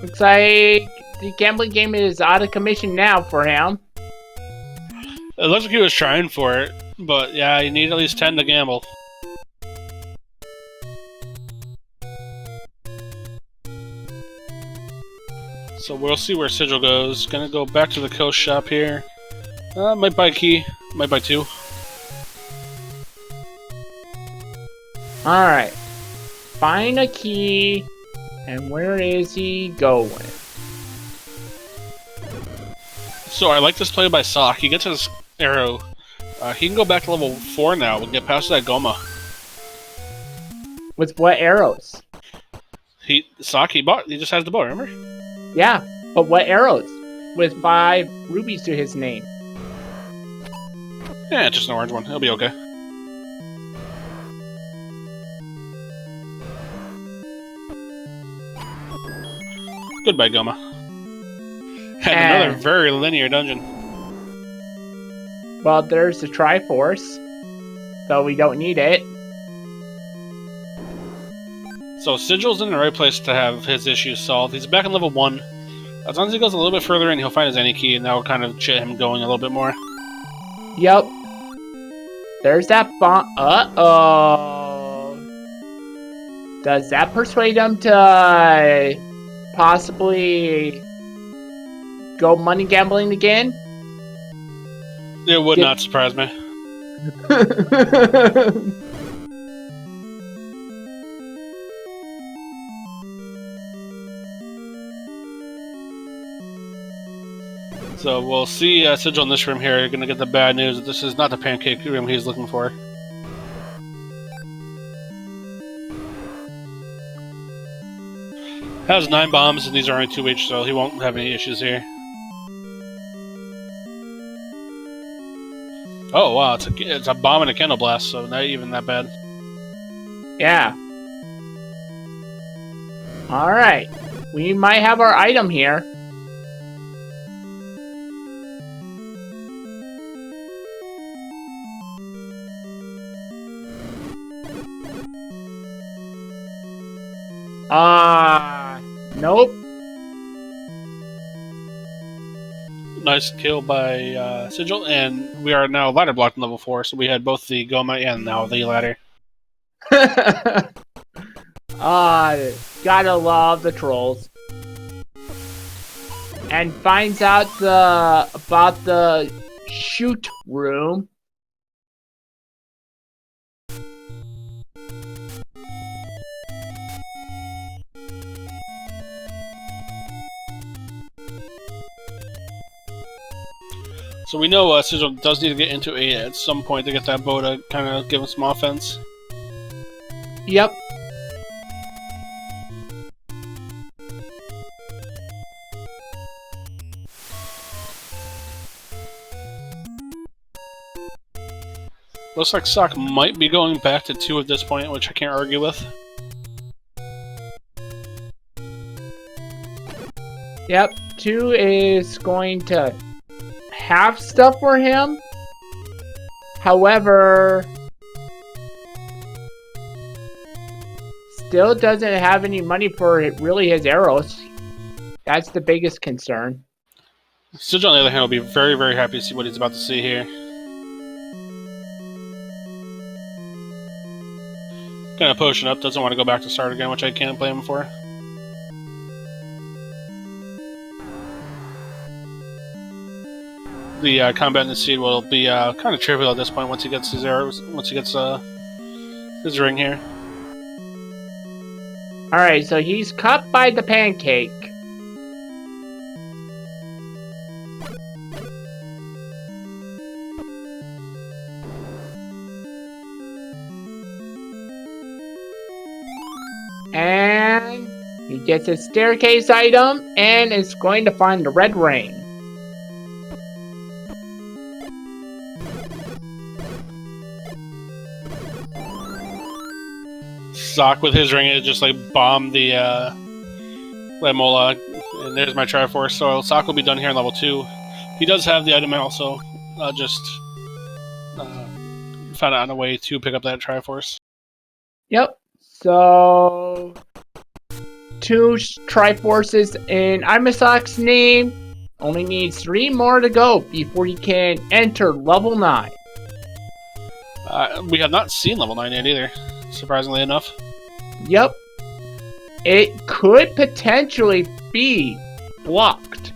Looks like the gambling game is out of commission now for him. It looks like he was trying for it, but yeah, you need at least 10 to gamble. So we'll see where Sigil goes. Gonna go back to the coast shop here. Might buy a key, might buy 2. Alright. Find a key. And where is he going? So I like this play by Sock. He gets his arrow. He can go back to level 4 now and get past that Goma. With what arrows? He just has the bow, remember? Yeah, but what arrows? With 5 rubies to his name. Yeah, just an orange one. He'll be okay. Goodbye, Goma. And another very linear dungeon. Well, there's the Triforce, though we don't need it. So Sigil's in the right place to have his issues solved. He's back on level 1. As long as he goes a little bit further in, he'll find his any key, and that will kind of get him going a little bit more. Yep. There's that bomb. Uh-oh. Does that persuade him to possibly go money gambling again? It would not surprise me. So we'll see Sigil in this room here. You're going to get the bad news that this is not the pancake room he's looking for. Has 9 bombs, and these are only 2 each, so he won't have any issues here. Oh wow, it's a bomb and a candle blast, so not even that bad. Yeah. Alright. We might have our item here. Nope. Nice kill by Sigil, and we are now ladder blocked in level 4, so we had both the Goma and now the ladder. Gotta love the trolls. And finds out about the shoot room. So we know Sigil does need to get into A at some point to get that bow to kind of give him some offense. Yep. Looks like Sock might be going back to 2 at this point, which I can't argue with. Yep, 2 is going to have stuff for him. However, still doesn't have any money for really his arrows. That's the biggest concern. Sigil, on the other hand, will be very, very happy to see what he's about to see here. Gonna potion up, doesn't want to go back to start again, which I can't blame him for. The combat in the seed will be kind of trivial at this point once he gets his arrows, once he gets his ring here. Alright, so he's cut by the pancake. And he gets a staircase item and is going to find the red ring. Sock with his ring, it just like bombed the Lemola, and there's my Triforce. So Sock will be done here in level 2. He does have the item also, just found out on a way to pick up that Triforce. Yep. So 2 Triforces in Imasock's name. Only needs 3 more to go before he can enter level 9. We have not seen level 9 yet either, surprisingly enough. Yep. It could potentially be blocked.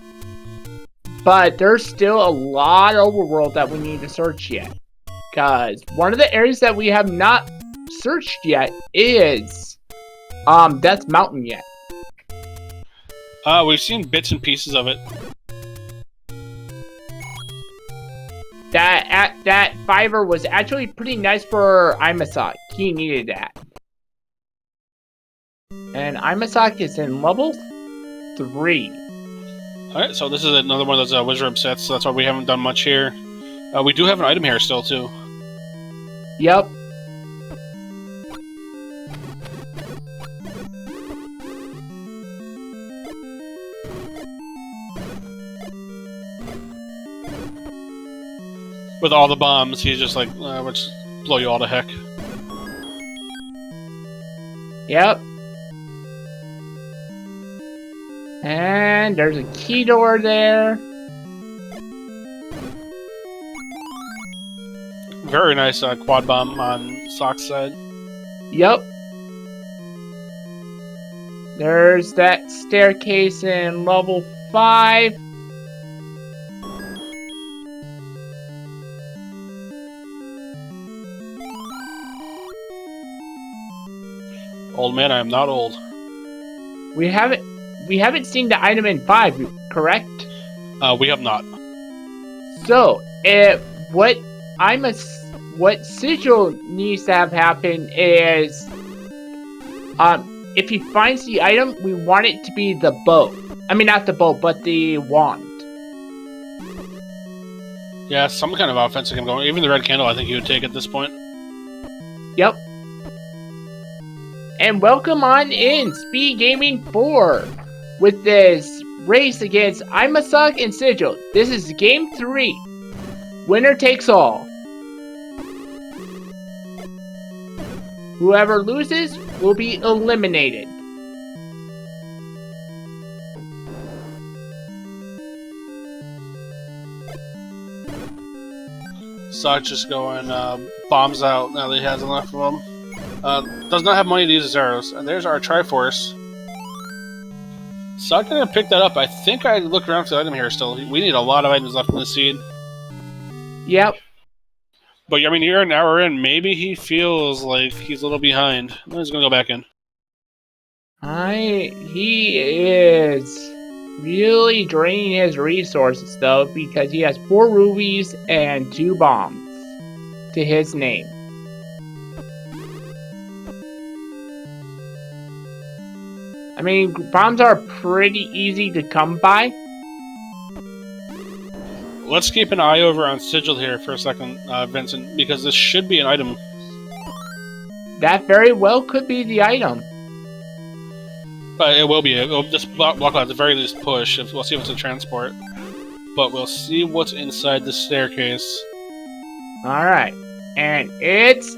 But there's still a lot of overworld that we need to search yet. Because one of the areas that we have not searched yet is Death Mountain yet. We've seen bits and pieces of it. That fiver was actually pretty nice for Imasock. He needed that. And Imasock is in level 3. Alright, so this is another one of those Wizard sets, so that's why we haven't done much here. We do have an item here still, too. Yep. With all the bombs, he's just like, we'll just blow you all to heck. Yep. And there's a key door there. Very nice quad bomb on Sock's side. Yep. There's that staircase in level 5. Old man, I am not old. We haven't seen the item in 5, correct? We have not. So, what Sigil needs to have happen is, if he finds the item, we want it to be the bow. I mean, not the bow, but the wand. Yeah, some kind of offense can go. Even the red candle, I think he would take at this point. Yep. And welcome on in, SpeedGaming 4, with this race against Imasock and Sigil. This is game 3. Winner takes all. Whoever loses will be eliminated. Sock just going bombs out now that he has enough of them. Does not have money to use his arrows. And there's our Triforce. Sock gonna pick that up. I think I look around for the item here still. We need a lot of items left in the seed. Yep. But I mean, you're an hour in. Maybe he feels like he's a little behind. He's gonna go back in. He is really draining his resources though, because he has 4 rubies and 2 bombs to his name. I mean, bombs are pretty easy to come by. Let's keep an eye over on Sigil here for a second, Vincent, because this should be an item. That very well could be the item. But it will be. It'll just block out at the very least push. We'll see if it's a transport. But we'll see what's inside the staircase. Alright. And it's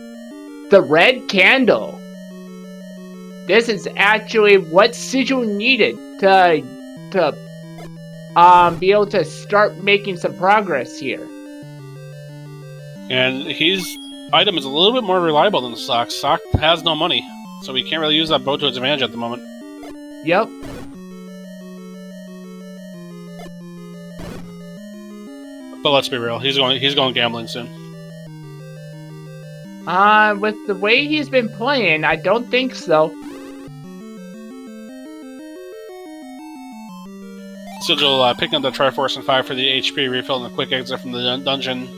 the red candle. This is actually what Sigil needed to be able to start making some progress here. And his item is a little bit more reliable than the Sock. Sock has no money, so he can't really use that bow to his advantage at the moment. Yep. But let's be real, he's going gambling soon. With the way he's been playing, I don't think so. Sigil picking up the Triforce and 5 for the HP refill and the quick exit from the dungeon.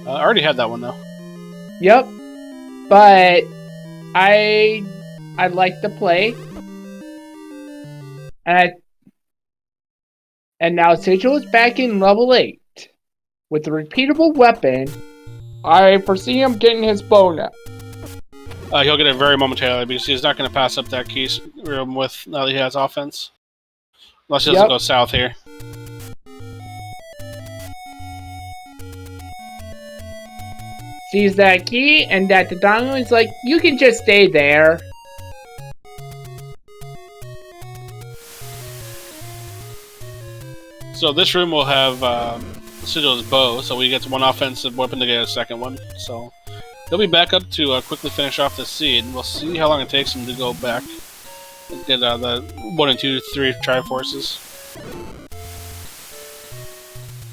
I already had that one though. Yep, but I like the play, and now Sigil is back in level 8 with a repeatable weapon. I foresee him getting his bow now. He'll get it very momentarily because he's not going to pass up that key room with now that he has offense. Unless he doesn't go south here. Sees that key and that the dongle is like, you can just stay there. So this room will have Sigil's bow, so he gets one offensive weapon to get a second one. So he'll be back up to quickly finish off the seed. We'll see how long it takes him to go back and get the 1 and 2, 3 Triforces.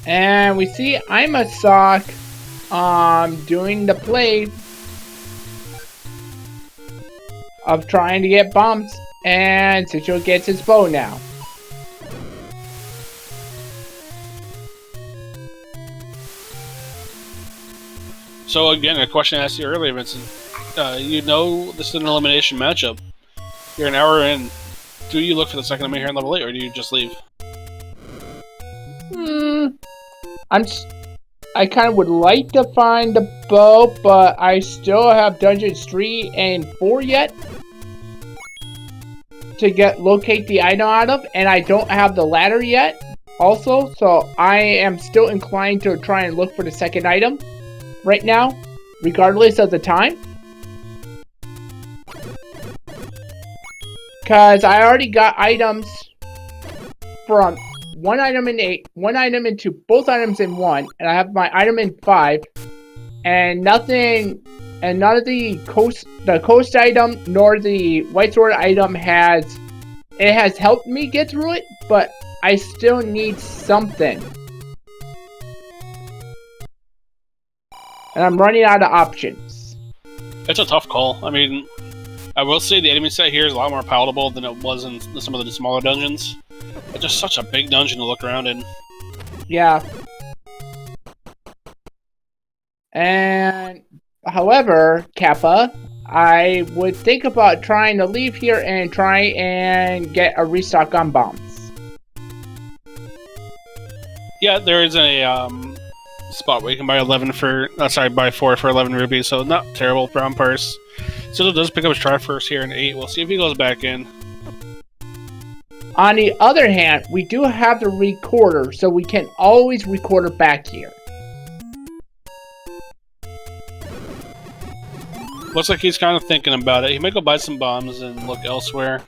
And we see Imasock doing the play of trying to get bombs, and Sigil gets his bow now. So again, a question I asked you earlier, Vincent. You know this is an elimination matchup. You're an hour in. Do you look for the second enemy here in level 8, or do you just leave? I kind of would like to find the bow, but I still have dungeons 3 and 4 yet to locate the item out of, and I don't have the ladder yet also, so I am still inclined to try and look for the second item right now, regardless of the time. Because I already got items from one item in 8, one item in 2, both items in 1, and I have my item in 5, and none of the coast item nor the white sword item has helped me get through it, but I still need something. And I'm running out of options. It's a tough call. I mean, I will say the enemy set here is a lot more palatable than it was in some of the smaller dungeons. It's just such a big dungeon to look around in. Yeah. And, however, Kappa, I would think about trying to leave here and try and get a restock on bombs. Yeah, there is a spot where you can buy buy 4 for 11 rupees, so not terrible. Brown purse. Sigil does pick up his Triforce here in 8. We'll see if he goes back in. On the other hand, we do have the recorder, so we can always record it back here. Looks like he's kind of thinking about it. He might go buy some bombs and look elsewhere.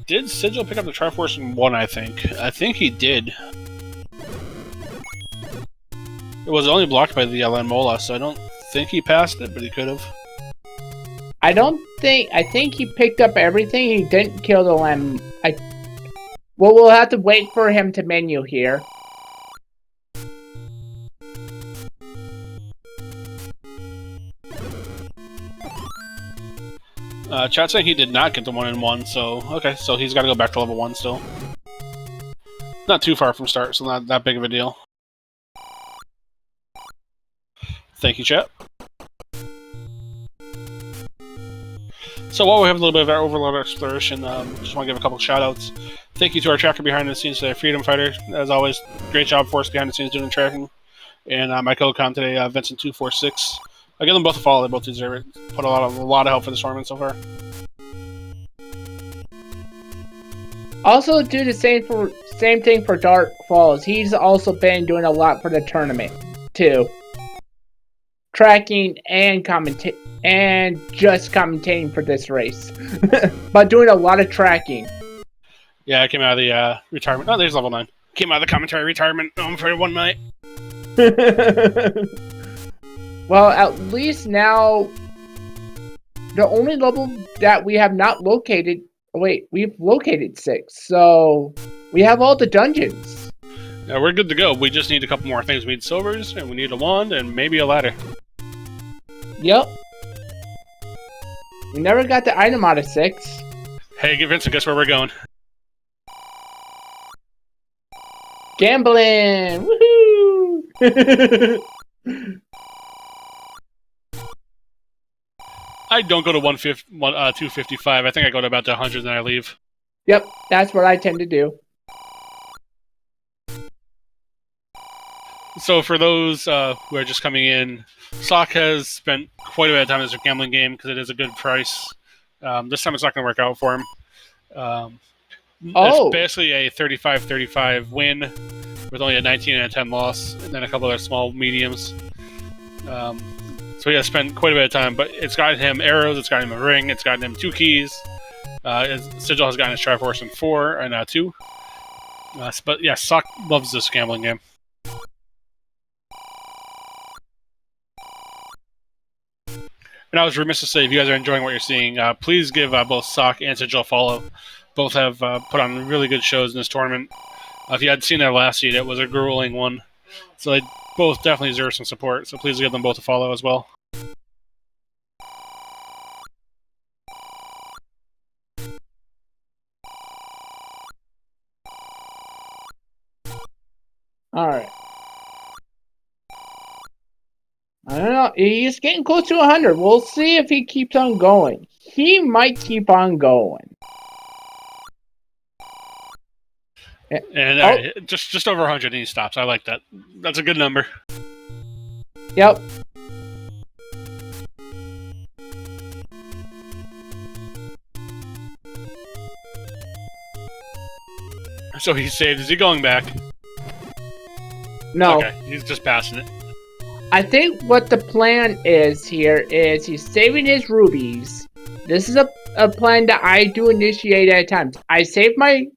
Did Sigil pick up the Triforce in 1, I think? I think he did. It was only blocked by the Mola, so I don't think he passed it, but he could have. I think he picked up everything. He didn't kill the lamb. Well, we'll have to wait for him to menu here. Chat saying he did not get the 1 in 1, so okay, so he's got to go back to level 1 still. Not too far from start, so not that big of a deal. Thank you, chat. So while we have a little bit of our Overlord exploration, just want to give a couple shout-outs. Thank you to our tracker behind the scenes today, Freedom Fighter. As always, great job for us behind the scenes doing the tracking. And my co-com today, Vincent246. I give them both a follow, they both deserve it. Put a lot of help for this tournament so far. Also do the same thing for Dark Falls. He's also been doing a lot for the tournament too. Tracking and just commentating for this race. But doing a lot of tracking. Yeah, I came out of the retirement. Oh, there's level 9. Came out of the commentary retirement for one night. Well, at least now, the only level that we have not located... Wait, we've located 6, so we have all the dungeons. Yeah, we're good to go. We just need a couple more things. We need silvers, and we need a wand, and maybe a ladder. Yep. We never got the item out of 6. Hey, Vincent, guess where we're going? Gambling! Woohoo! I don't go to 255. I think I go to about 100, then I leave. Yep, that's what I tend to do. So for those who are just coming in, Sock has spent quite a bit of time in this gambling game because it is a good price. This time it's not going to work out for him. It's basically a 35-35 win with only a 19 and a 10 loss, and then a couple other small mediums. So he has spent quite a bit of time, but it's gotten him arrows, it's gotten him a ring, it's gotten him 2 keys. Sigil has gotten his Triforce in 4 and 2. But yeah, Sock loves this gambling game. And I was remiss to say, if you guys are enjoying what you're seeing, please give both Sock and Sigil a follow. Both have put on really good shows in this tournament. If you had seen their last seed, it was a grueling one. So they both definitely deserve some support, so please give them both a follow as well. Alright. I don't know. He's getting close to 100. We'll see if he keeps on going. He might keep on going. And just over 100 and he stops. I like that. That's a good number. Yep. So he saved. Is he going back? No. Okay, he's just passing it. I think what the plan is here is he's saving his rubies. This is a plan that I do initiate at times. I save my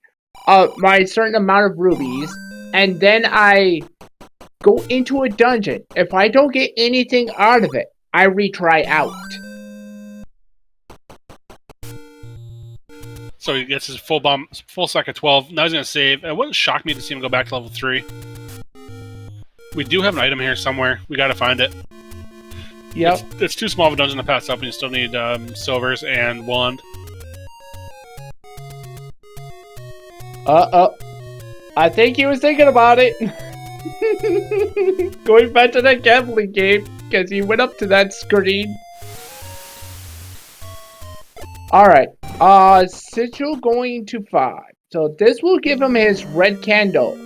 certain amount of rubies, and then I go into a dungeon. If I don't get anything out of it, I retry out. So he gets his full stack of 12. Now he's going to save. It wouldn't shock me to see him go back to level 3. We do have an item here somewhere. We got to find it. Yep. It's too small of a dungeon to pass up, and you still need silvers and wand. I think he was thinking about it. Going back to that gambling game, because he went up to that screen. Alright, Sigil going to 5. So this will give him his red candle.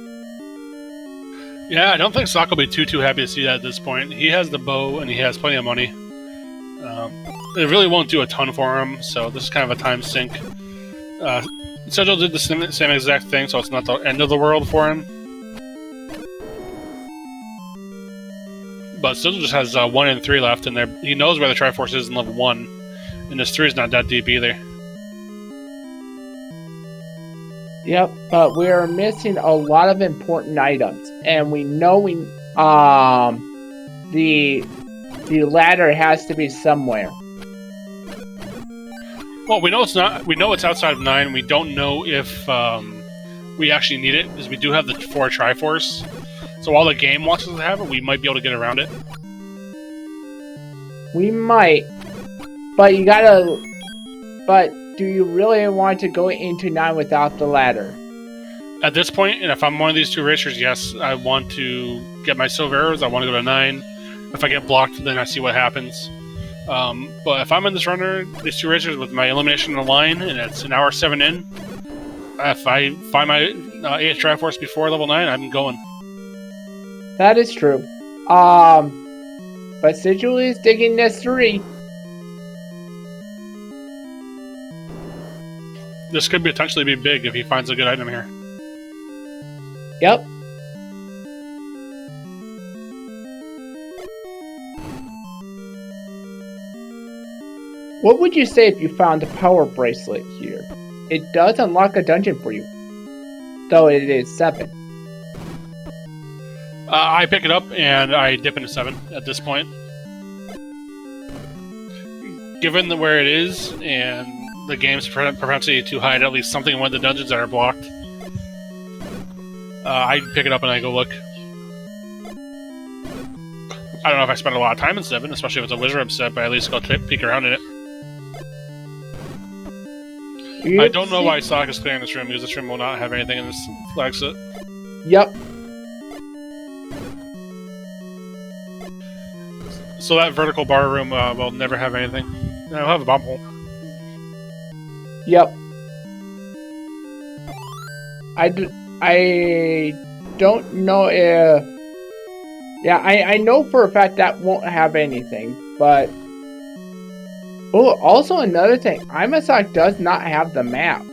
Yeah, I don't think Sock will be too happy to see that at this point. He has the bow, and he has plenty of money. It really won't do a ton for him, so this is kind of a time sink. Sigil did the same exact thing, so it's not the end of the world for him. But Sigil just has 1 and 3 left, and he knows where the Triforce is in level 1. And this 3 is not that deep either. Yep, but we're missing a lot of important items, and we know the ladder has to be somewhere. Well, we know it's not. We know it's outside of 9. We don't know if we actually need it, because we do have the 4 Triforce. So while the game wants us to have it, we might be able to get around it. We might, but you gotta. But do you really want to go into 9 without the ladder? At this point, and if I'm one of these 2 racers, yes, I want to get my silver arrows. I want to go to 9. If I get blocked, then I see what happens. But if I'm in this runner, these 2 racers with my elimination in the line, and it's an hour 7 in, if I find my 8th Triforce before level 9, I'm going. That is true. But Sigil is digging this 3. This could potentially be big if he finds a good item here. Yep. What would you say if you found a power bracelet here? It does unlock a dungeon for you, though it is 7. I pick it up and I dip into 7 at this point. Given where it is and the game's propensity to hide at least something in one of the dungeons that are blocked, I pick it up and I go look. I don't know if I spend a lot of time in 7, especially if it's a Wizard set, but I at least go peek around in it. I don't know why Sock is clearing this room, because this room will not have anything in this flag set. Yep. So that vertical bar room will never have anything. It'll have a bomb hole. Yep. I don't know if... Yeah, I know for a fact that won't have anything, but... Oh, also another thing. Imasock does not have the map.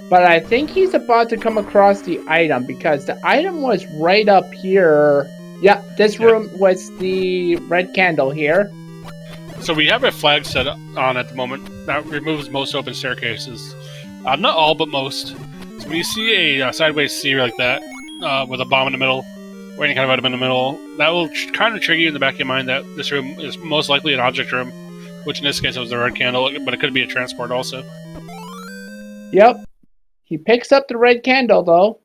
But I think he's about to come across the item, because the item was right up here. Yeah, this room was the red candle here. So we have a flag set on at the moment that removes most open staircases. Not all, but most. So when you see a sideways C like that, with a bomb in the middle, or any kind of item in the middle, that will kind of trigger you in the back of your mind that this room is most likely an object room, which in this case it was the red candle, but it could be a transport also. Yep. He picks up the red candle, though.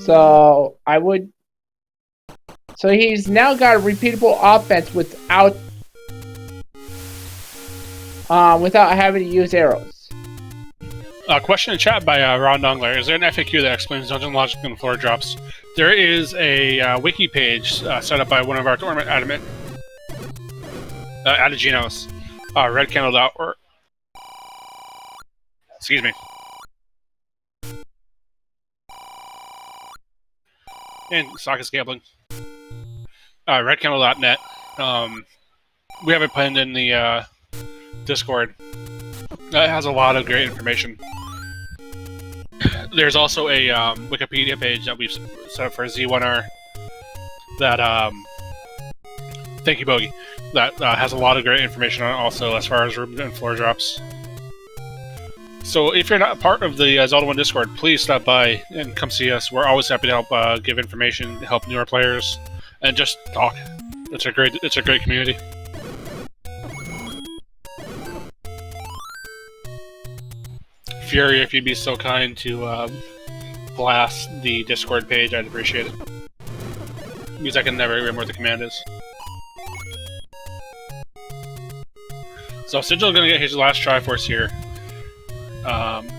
So, I would... So, he's now got a repeatable offense without having to use arrows. Question in chat by Ron Dongler. Is there an FAQ that explains dungeon logic and floor drops? There is a wiki page set up by one of our tournament Adaginos. Redcandle.org. Excuse me. And Sock is gambling. Redcandle.net. We have it pinned in the Discord. It has a lot of great information. There's also a Wikipedia page that we've set up for Z1R that, thank you, Bogey, that has a lot of great information on it also as far as room and floor drops. So if you're not part of the Zelda 1 Discord, please stop by and come see us. We're always happy to help give information, help newer players, and just talk. It's a great community. Fury, if you'd be so kind to blast the Discord page, I'd appreciate it. Because I can never remember where the command is. So Sigil is going to get his last Triforce here.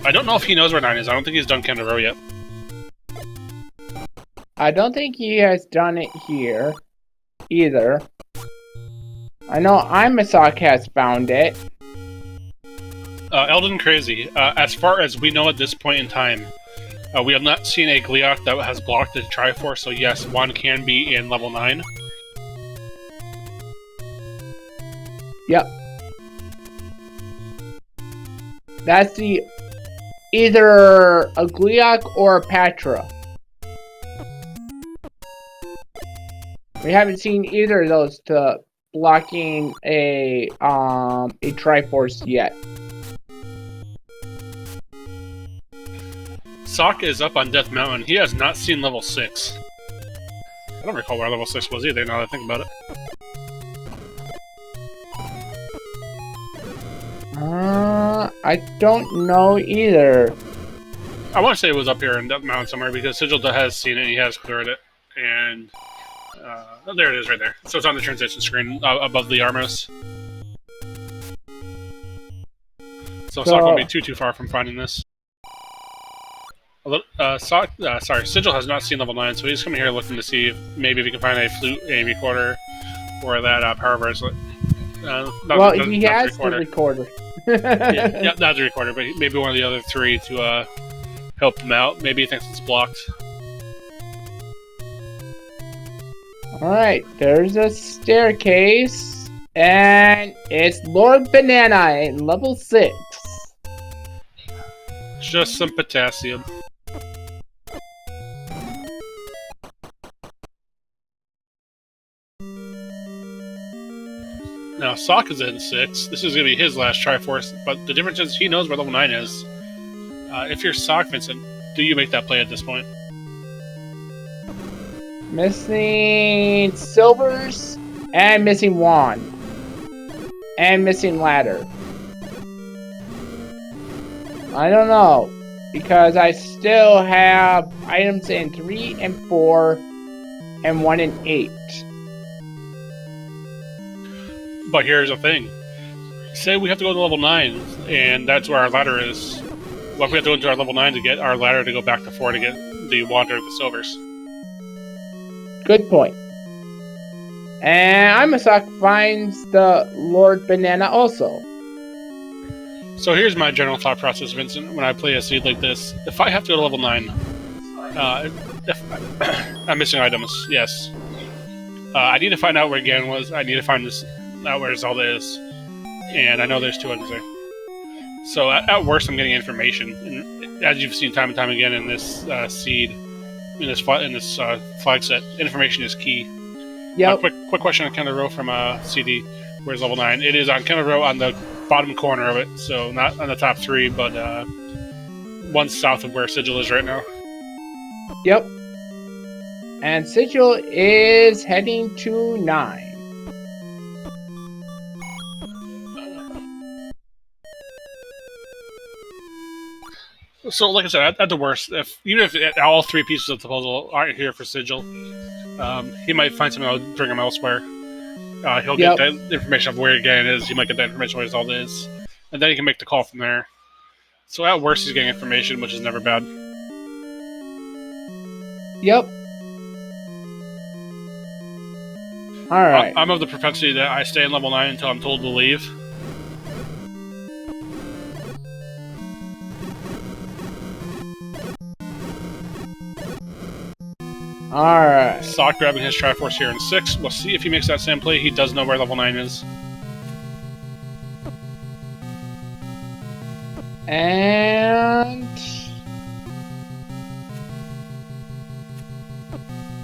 I don't know if he knows where 9 is. I don't think he's done Canada Row yet. I don't think he has done it here either. I know Imasock has found it. Eldon Crazy. As far as we know at this point in time, we have not seen a Gleeok that has blocked the Triforce, so yes, one can be in level 9. Yep. That's the either a Gleeok or a Patra. We haven't seen either of those to blocking a Triforce yet. Sock is up on Death Mountain. He has not seen level 6. I don't recall where level 6 was either, now that I think about it. I don't know either. I want to say it was up here in Death Mountain somewhere, because Sigil has seen it, he has cleared it. And, oh, there it is right there. So it's on the transition screen above the Armos. So Sock won't be too far from finding this. Sigil has not seen level 9, so he's coming here looking to see if maybe we can find a flute, a recorder, or that power bracelet. Well, he has the recorder. yeah, that's a recorder, but maybe one of the other 3 to help him out. Maybe he thinks it's blocked. Alright, there's a staircase, and it's Lord Banana in level 6. Just some potassium. Now, Sock is in 6. This is going to be his last Triforce, but the difference is he knows where level 9 is. If you're Sock, Vincent, do you make that play at this point? Missing silvers, and missing wand, and missing ladder. I don't know. because I still have items in 3 and 4 and 1 and 8. But here's the thing. Say we have to go to level 9, and that's where our ladder is. What if we have to go into our level 9 to get our ladder to go back to 4 to get the Wander of the Silvers? Good point. And Imasock finds the Lord Banana also. So here's my general thought process, Vincent, when I play a seed like this. If I have to go to level 9, if I'm missing items, yes. I need to find out where Gan was. I need to find out where Zelda is. And I know there's 2 items there. So at worst, I'm getting information. And as you've seen time and time again in this seed, in this flag set, information is key. Yep. Quick question on Kenneth Row from CD. Where's level 9? It is on Kenneth Row on the bottom corner of it, so not on the top 3, but one south of where Sigil is right now. Yep. And Sigil is heading to 9. So, like I said, at the worst, even if all 3 pieces of the puzzle aren't here for Sigil, he might find something that'll bring him elsewhere. He'll get that information of where Gan is. He might get that information where Zelda is, and then he can make the call from there. So at worst, he's getting information, which is never bad. Yep. All right. I'm of the propensity that I stay in level 9 until I'm told to leave. Alright. Sock grabbing his Triforce here in 6. We'll see if he makes that same play. He does know where level 9 is. And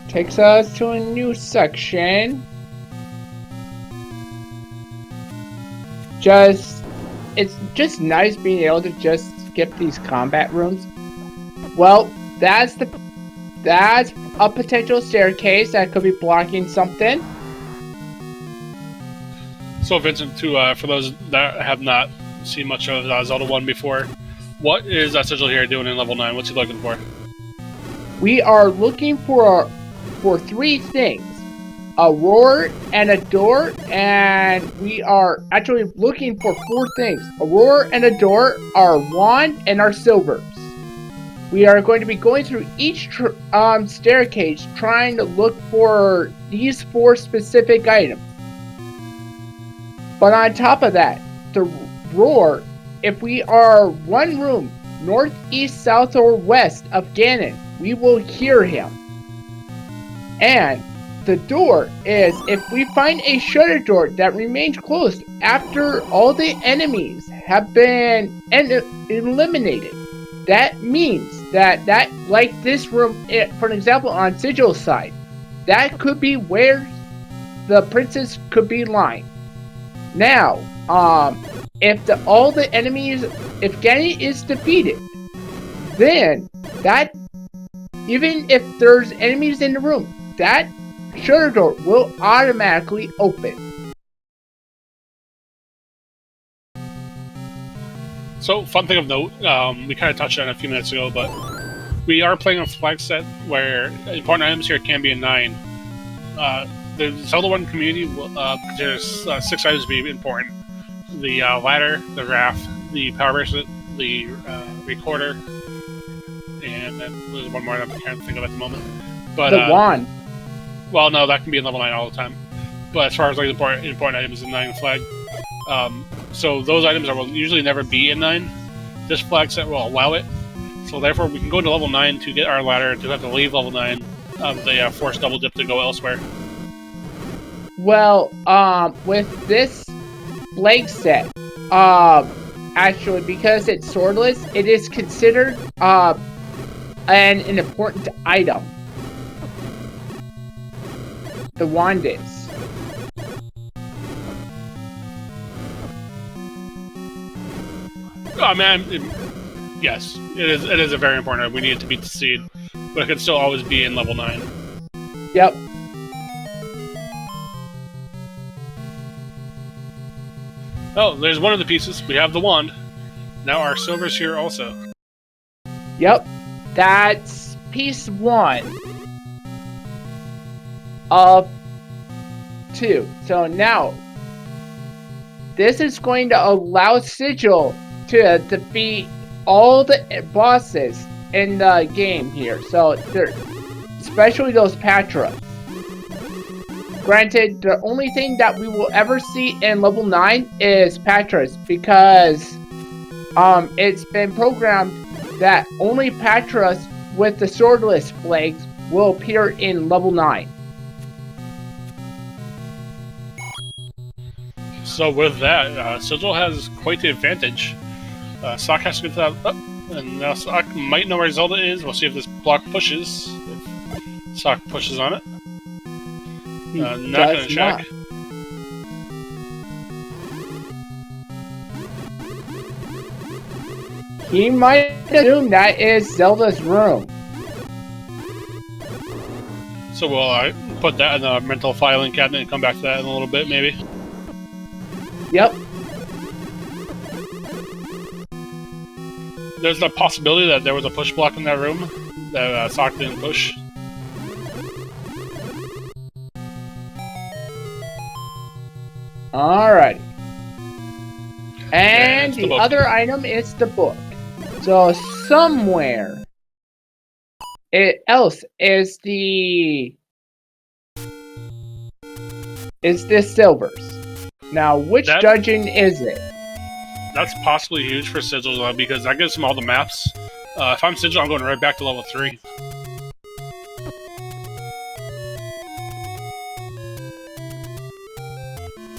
takes us to a new section. It's just nice being able to just skip these combat rooms. Well, that's a potential staircase that could be blocking something. So, Vincent, for those that have not seen much of Zelda 1 before, what is Sigil here doing in level 9? What's he looking for? We are looking for 3 things. A roar and a door, and we are actually looking for 4 things. A roar and a door, our wand, and our silvers. We are going to be going through each staircase trying to look for these 4 specific items. But on top of that, the roar, if we are 1 room north, east, south, or west of Ganon, we will hear him. And the door is if we find a shutter door that remains closed after all the enemies have been eliminated. That means that like this room, for an example, on Sigil's side, that could be where the princess could be lying. Now, if all the enemies, if Ganon is defeated, then that, even if there's enemies in the room, that shutter door will automatically open. So, fun thing of note, we kind of touched on it a few minutes ago, but we are playing a flag set where important items here can be in 9. The Zelda 1 community considers 6 items to be important. The ladder, the raft, the power bracelet, the recorder, and then there's one more that I can't think of at the moment. But the wand. Well, no, that can be in level 9 all the time. But as far as like important items in 9 flag, so those items will usually never be in 9. This flag set will allow it. So therefore, we can go to level 9 to get our ladder, to have to leave level 9 of the force double dip to go elsewhere. Well, with this flag set, actually, because it's swordless, it is considered an important item. The wand is. Oh man, yes, it is. It is a very important item. We need it to beat the seed, but it can still always be in level 9. Yep. Oh, there's one of the pieces. We have the wand. Now our silver's here also. Yep, that's piece 1 of 2. So now, this is going to allow Sigil to defeat all the bosses in the game here. So, especially those Patras. Granted, the only thing that we will ever see in level 9 is Patras, because it's been programmed that only Patras with the swordless flags will appear in level 9. So with that, Sigil has quite the advantage. Sock has to get to that up, and now Sock might know where Zelda is. We'll see if this block pushes. If Sock pushes on it. Not gonna check. He might assume that is Zelda's room. So we'll put that in the mental filing cabinet and come back to that in a little bit, maybe. Yep. There's the possibility that there was a push block in that room that Sock didn't push. Alright. And the other item is the book. So somewhere else is this silvers. Now, which dungeon is it? That's possibly huge for Sigil because that gives him all the maps. If I'm Sigil, I'm going right back to level 3.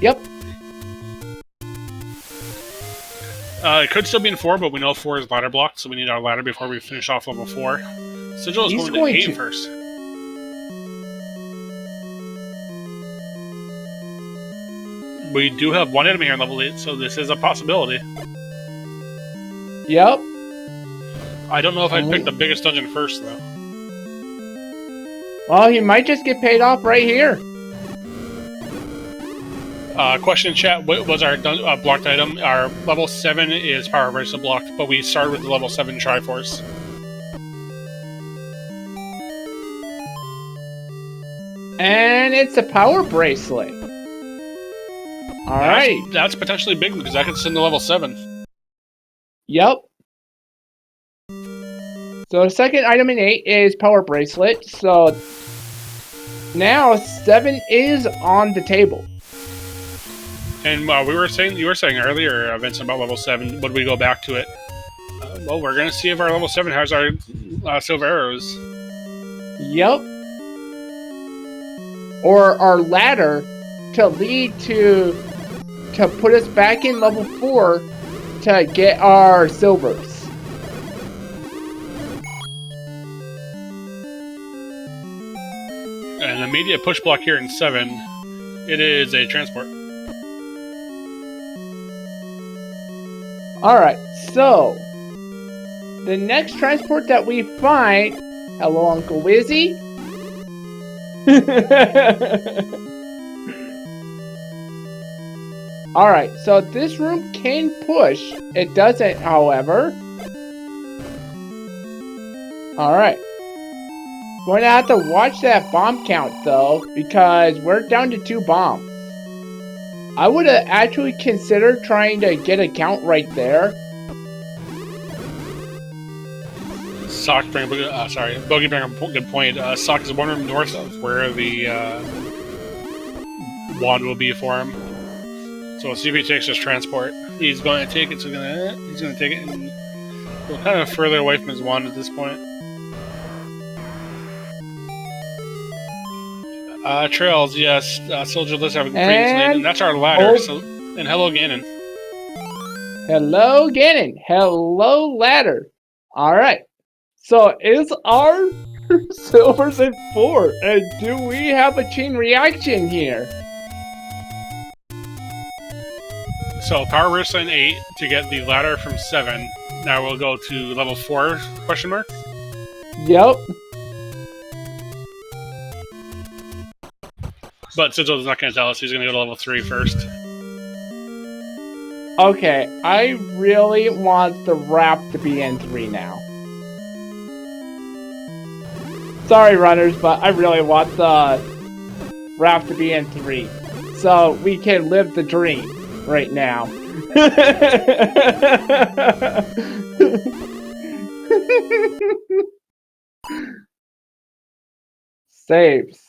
Yep. It could still be in 4, but we know 4 is ladder blocked, so we need our ladder before we finish off level 4. Sigil is going to 8 first. We do have one enemy here in level 8, so this is a possibility. Yep. I don't know if I'd pick the biggest dungeon first, though. Well, he might just get paid off right here. Question in chat, what was our blocked item? Our level 7 is Power Bracelet blocked, but we started with the level 7 Triforce. And it's a Power Bracelet. Alright. That's potentially big because that could send to level 7. Yep. So the second item in 8 is Power Bracelet. So now 7 is on the table. And you were saying earlier, Vincent, about level 7. Would we go back to it? Well, we're going to see if our level 7 has our silver arrows. Yep. Or our ladder to lead to put us back in level 4 to get our silvers. An immediate push block here in 7. It is a transport. Alright, so the next transport that we find... Hello, Uncle Wizzy? Alright, so this room can push. It doesn't, however. Alright. Going to have to watch that bomb count, though, because we're down to 2 bombs. I would have actually considered trying to get a count right there. Sock bring Bogey bring a good point. Sock is 1 room north of where the wand will be for him. So we'll see if he takes his transport. He's going to take it, so he's going to take it and go kind of further away from his wand at this point. Trails, yes. Soldier list having previously, and that's our ladder. And hello, Ganon. Hello, Ganon. Hello, ladder. Alright. So, is our silvers at 4? And do we have a chain reaction here? So, Power Bracelet in 8 to get the ladder from 7. Now we'll go to level 4, question mark? Yep. But Sigil is not going to tell us. He's going to go to level 3 first. Okay, I really want the wrap to be in 3 now. Sorry, runners, but I really want the raft to be in 3. So we can live the dream right now. Saves.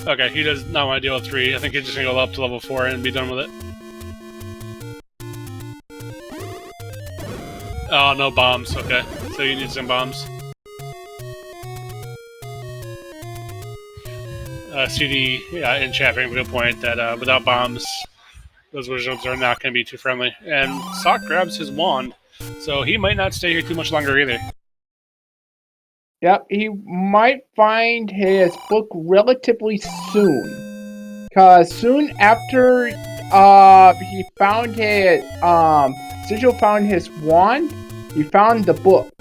Okay, he does not want to deal with 3. I think he's just gonna go up to level 4 and be done with it. Oh, no bombs. Okay, so you need some bombs. CD in chat made a good point that without bombs, those wizards are not going to be too friendly. And Sock grabs his wand, so he might not stay here too much longer either. Yep, he might find his book relatively soon. Because soon after he found his Sigil found his wand, he found the book.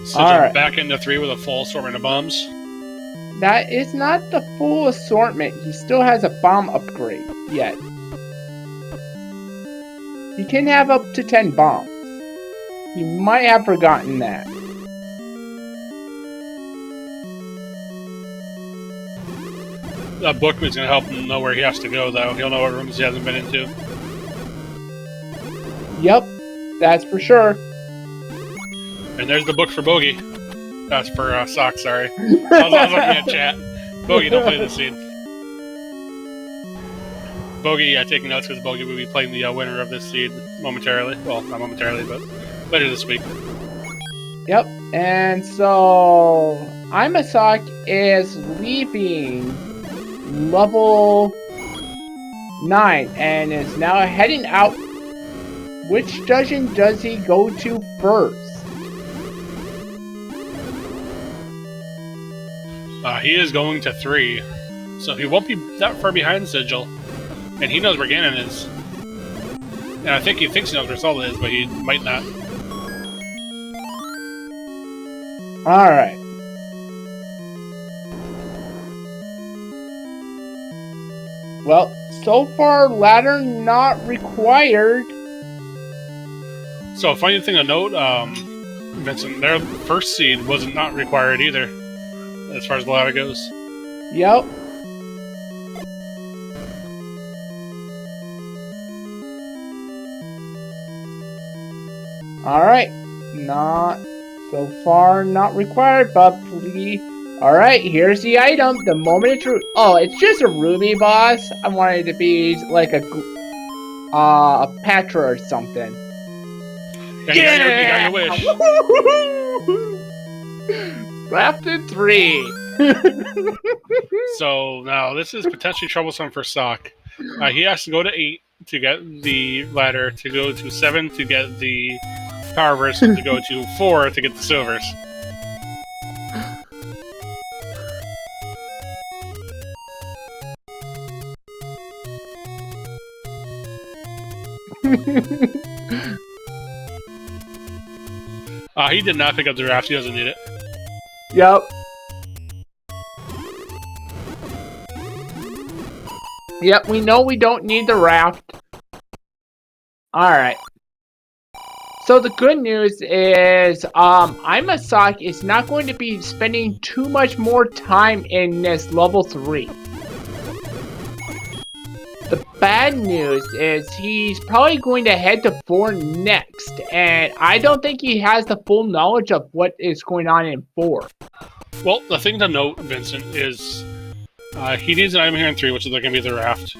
Sigil back into 3 with a full assortment of bombs. That is not the full assortment. He still has a bomb upgrade yet. He can have up to 10 bombs. He might have forgotten that. That bookman's going to help him know where he has to go, though. He'll know what rooms he hasn't been into. Yep, that's for sure. And there's the book for Bogey. That's for Sock, sorry. I was looking at chat. Bogey, don't play this scene. Bogey, taking notes because Bogey will be playing the winner of this seed momentarily. Well, not momentarily, but later this week. Yep, and so Imasock is leaving level 9 and is now heading out. Which dungeon does he go to first? He is going to 3, so he won't be that far behind Sigil. And he knows where Ganon is. And I think he thinks he knows where Zelda is, but he might not. Alright. Well, so far, ladder not required. So, funny thing to note, Vincent, their first seed was not required either, as far as the ladder goes. Yep. Alright. Not so far, not required, but please. Alright, here's the item. The moment it's oh, it's just a ruby boss. I wanted it to be like a Patra or something. Yeah! You got your wish. Left in 3. So now this is potentially troublesome for Sock. He has to go to 8 to get the ladder, to go to 7 to get the power verse, to go to 4 to get the silvers. He did not pick up the raft. He doesn't need it. Yep. Yep, we know we don't need the raft. Alright. So the good news is, Imasock is not going to be spending too much more time in this level 3. The bad news is he's probably going to head to 4 next, and I don't think he has the full knowledge of what is going on in 4. Well, the thing to note, Vincent, is he needs an item here in 3, which is going to be the raft.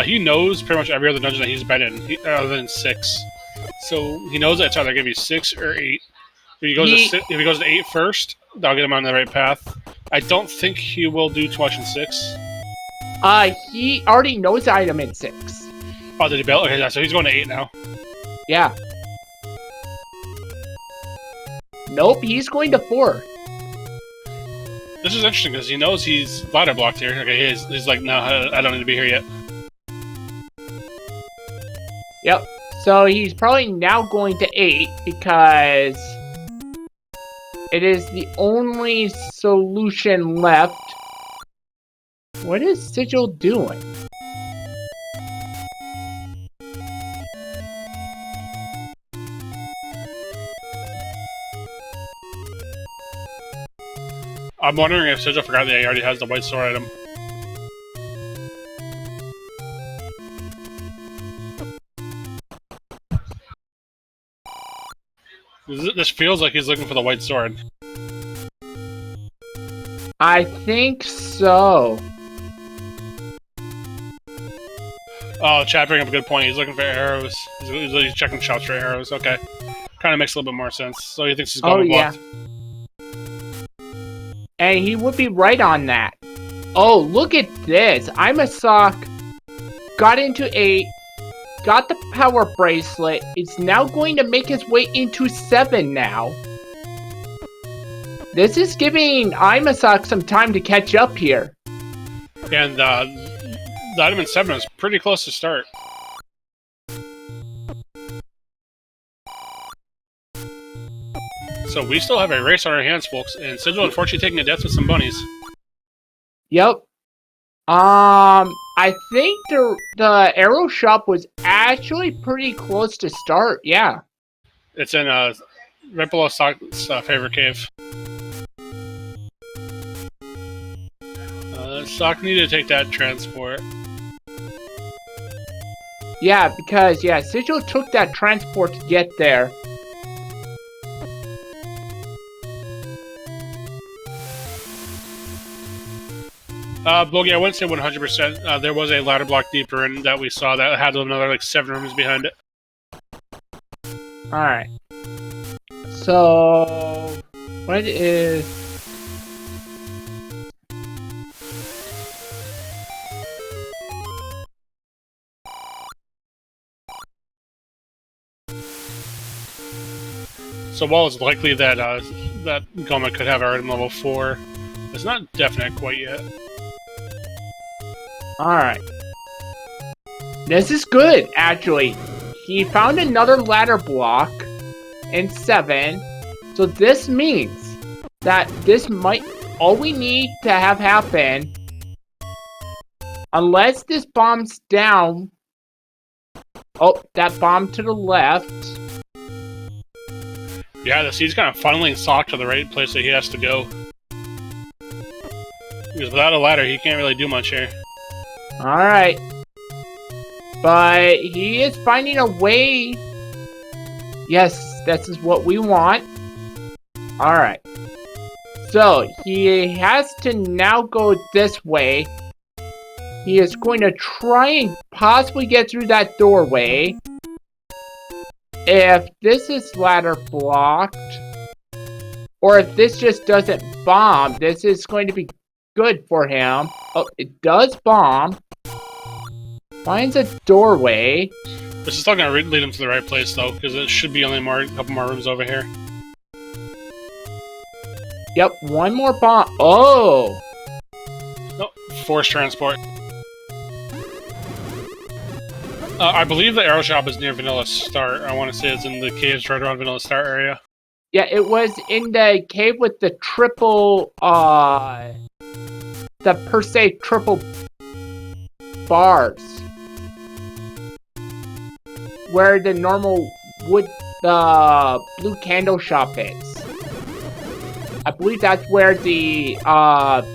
He knows pretty much every other dungeon that he's been in, other than 6. So he knows that it's either going to be 6 or 8. If he goes to 8 first, that'll get him on the right path. I don't think he will do too much in 6. He already knows the item in 6. Oh, did he build? Okay, so he's going to 8 now. Yeah. Nope, he's going to 4. This is interesting because he knows he's ladder blocked here. Okay, he's like, no, I don't need to be here yet. Yep. So he's probably now going to 8 because It is the only solution left. What is Sigil doing? I'm wondering if Sigil forgot that he already has the white sword item. This feels like he's looking for the white sword. I think so. Oh, chat bringing up a good point. He's looking for arrows. He's checking shops for arrows. Okay. Kind of makes a little bit more sense. So he thinks he's going to block. And he would be right on that. Oh, look at this. Imasock got the power bracelet. It's now going to make his way into 7 now. This is giving Imasock some time to catch up here. And the item in 7 is pretty close to start. So we still have a race on our hands, folks, and Sigil unfortunately taking a death with some bunnies. Yep. I think the arrow shop was actually pretty close to start, yeah. It's in right below Sock's favorite cave. Sock needed to take that transport. Yeah, because, yeah, Sigil took that transport to get there. Bogey, I wouldn't say 100%. There was a ladder block deeper in that we saw that had another, like, 7 rooms behind it. Alright. So, what is... So while it's likely that that Goma could have our item level 4, it's not definite quite yet. Alright. This is good, actually. He found another ladder block in 7. So this means that this might... All we need to have happen... Unless this bombs down... Oh, that bomb to the left... Yeah, the seed's kind of funneling Sock to the right place that he has to go. Because without a ladder, he can't really do much here. Alright. But he is finding a way. Yes, this is what we want. Alright. So, he has to now go this way. He is going to try and possibly get through that doorway. If this is ladder blocked, or if this just doesn't bomb, this is going to be good for him. Oh, it does bomb. Finds a doorway. This is still going to lead him to the right place, though, because it should be only a couple more rooms over here. Yep, one more bomb. Oh! Nope, forced transport. I believe the arrow shop is near Vanilla Start. I want to say it's in the caves right around Vanilla Start area. Yeah, it was in the cave with the triple, the per se triple bars. Where the normal wood, the blue candle shop is. I believe that's where the,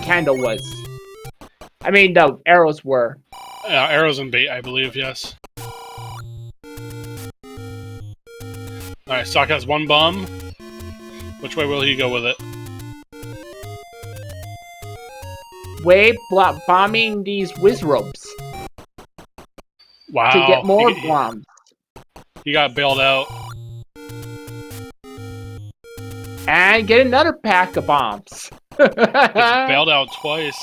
candle was. I mean, the arrows were. Arrows and bait, I believe, yes. Alright, Sock has one bomb. Which way will he go with it? Bombing these whiz ropes. Wow. To get more bombs. He got bailed out. And get another pack of bombs. Gets bailed out twice.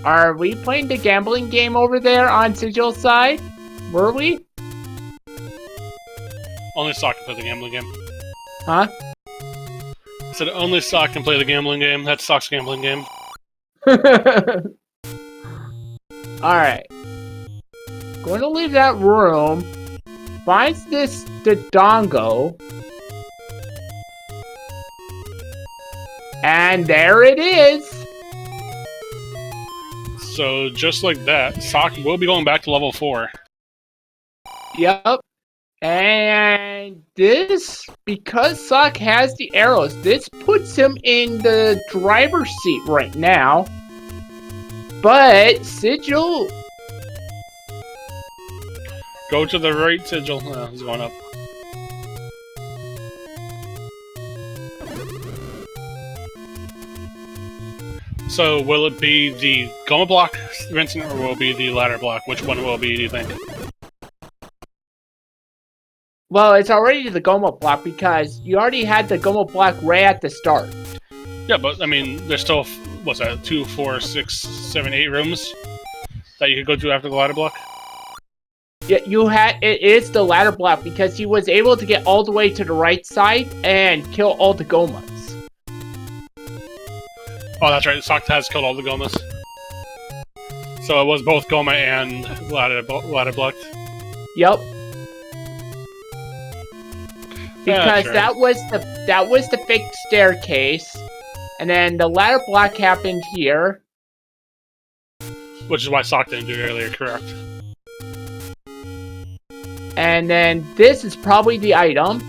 Are we playing the gambling game over there on Sigil's side? Were we? Only Sock can play the gambling game. Huh? I said only Sock can play the gambling game. That's Sock's gambling game. Alright. Going to leave that room. Finds the dongo. And there it is. So just like that, Sock will be going back to level 4. Yep. And this, because Sock has the arrows, this puts him in the driver's seat right now. But Sigil... Go to the right, Sigil. He's going up. So will it be the Goma block, Vincent, or will it be the ladder block? Which one will it be, do you think? Well, it's already the Goma block because you already had the Goma block right at the start. Yeah, but I mean, there's still, what's that, 2, 4, 6, 7, 8 rooms that you could go to after the ladder block? Yeah, it is the ladder block because he was able to get all the way to the right side and kill all the Gomas. Oh, that's right. Sock has killed all the Gomas. So it was both Goma and ladder blocked. Yep. Yeah, Because sure. that was the fake staircase, and then the ladder block happened here. Which is why Sock didn't do it earlier, correct? And then this is probably the item.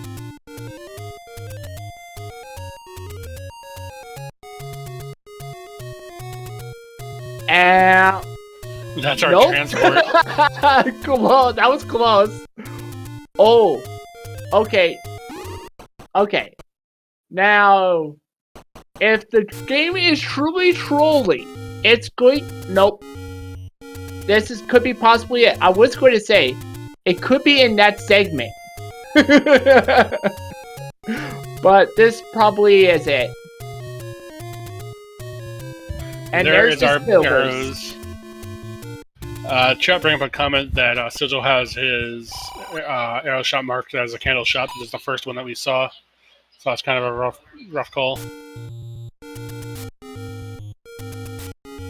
And That's our nope. transport. Close. That was close. Oh. Okay. Okay. Now, if the game is truly trolling, it's going. Nope. Could be possibly it. I was going to say, it could be in that segment. But this probably is it. And There's the our silvers. arrows. Chat bring up a comment that Sigil has his arrow shot marked as a candle shot. This is the first one that we saw. So that's kind of a rough call.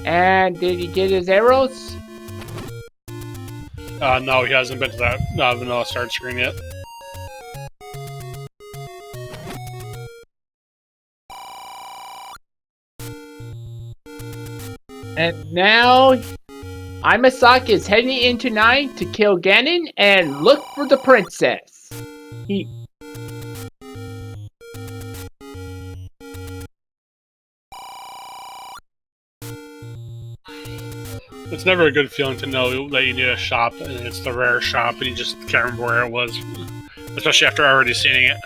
And did he get his arrows? No, he hasn't been to that vanilla start screen yet. And now, Imasock is heading into 9 to kill Ganon and look for the princess. It's never a good feeling to know that you need a shop and it's the rare shop and you just can't remember where it was. Especially after already seeing it.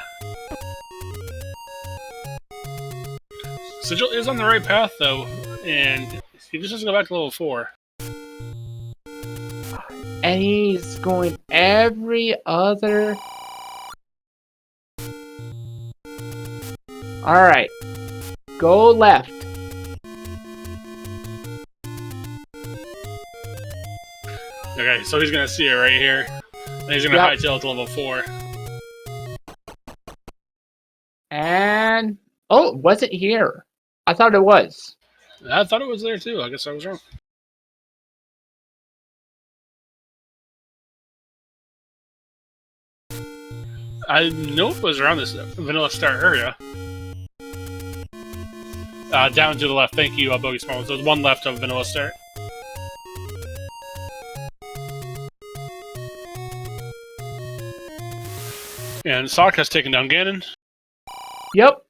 Sigil is on the right path though, and he just doesn't go back to level 4. And he's going every other... Alright. Go left. Okay, so he's gonna see it right here. And he's gonna hightail it to level 4. And... Oh, it wasn't here. I thought it was. I thought it was there too. I guess I was wrong. I know it was around this vanilla star area. Down to the left. Thank you, Bogey Small. So there's one left of vanilla star. And Sock has taken down Ganon. Yep.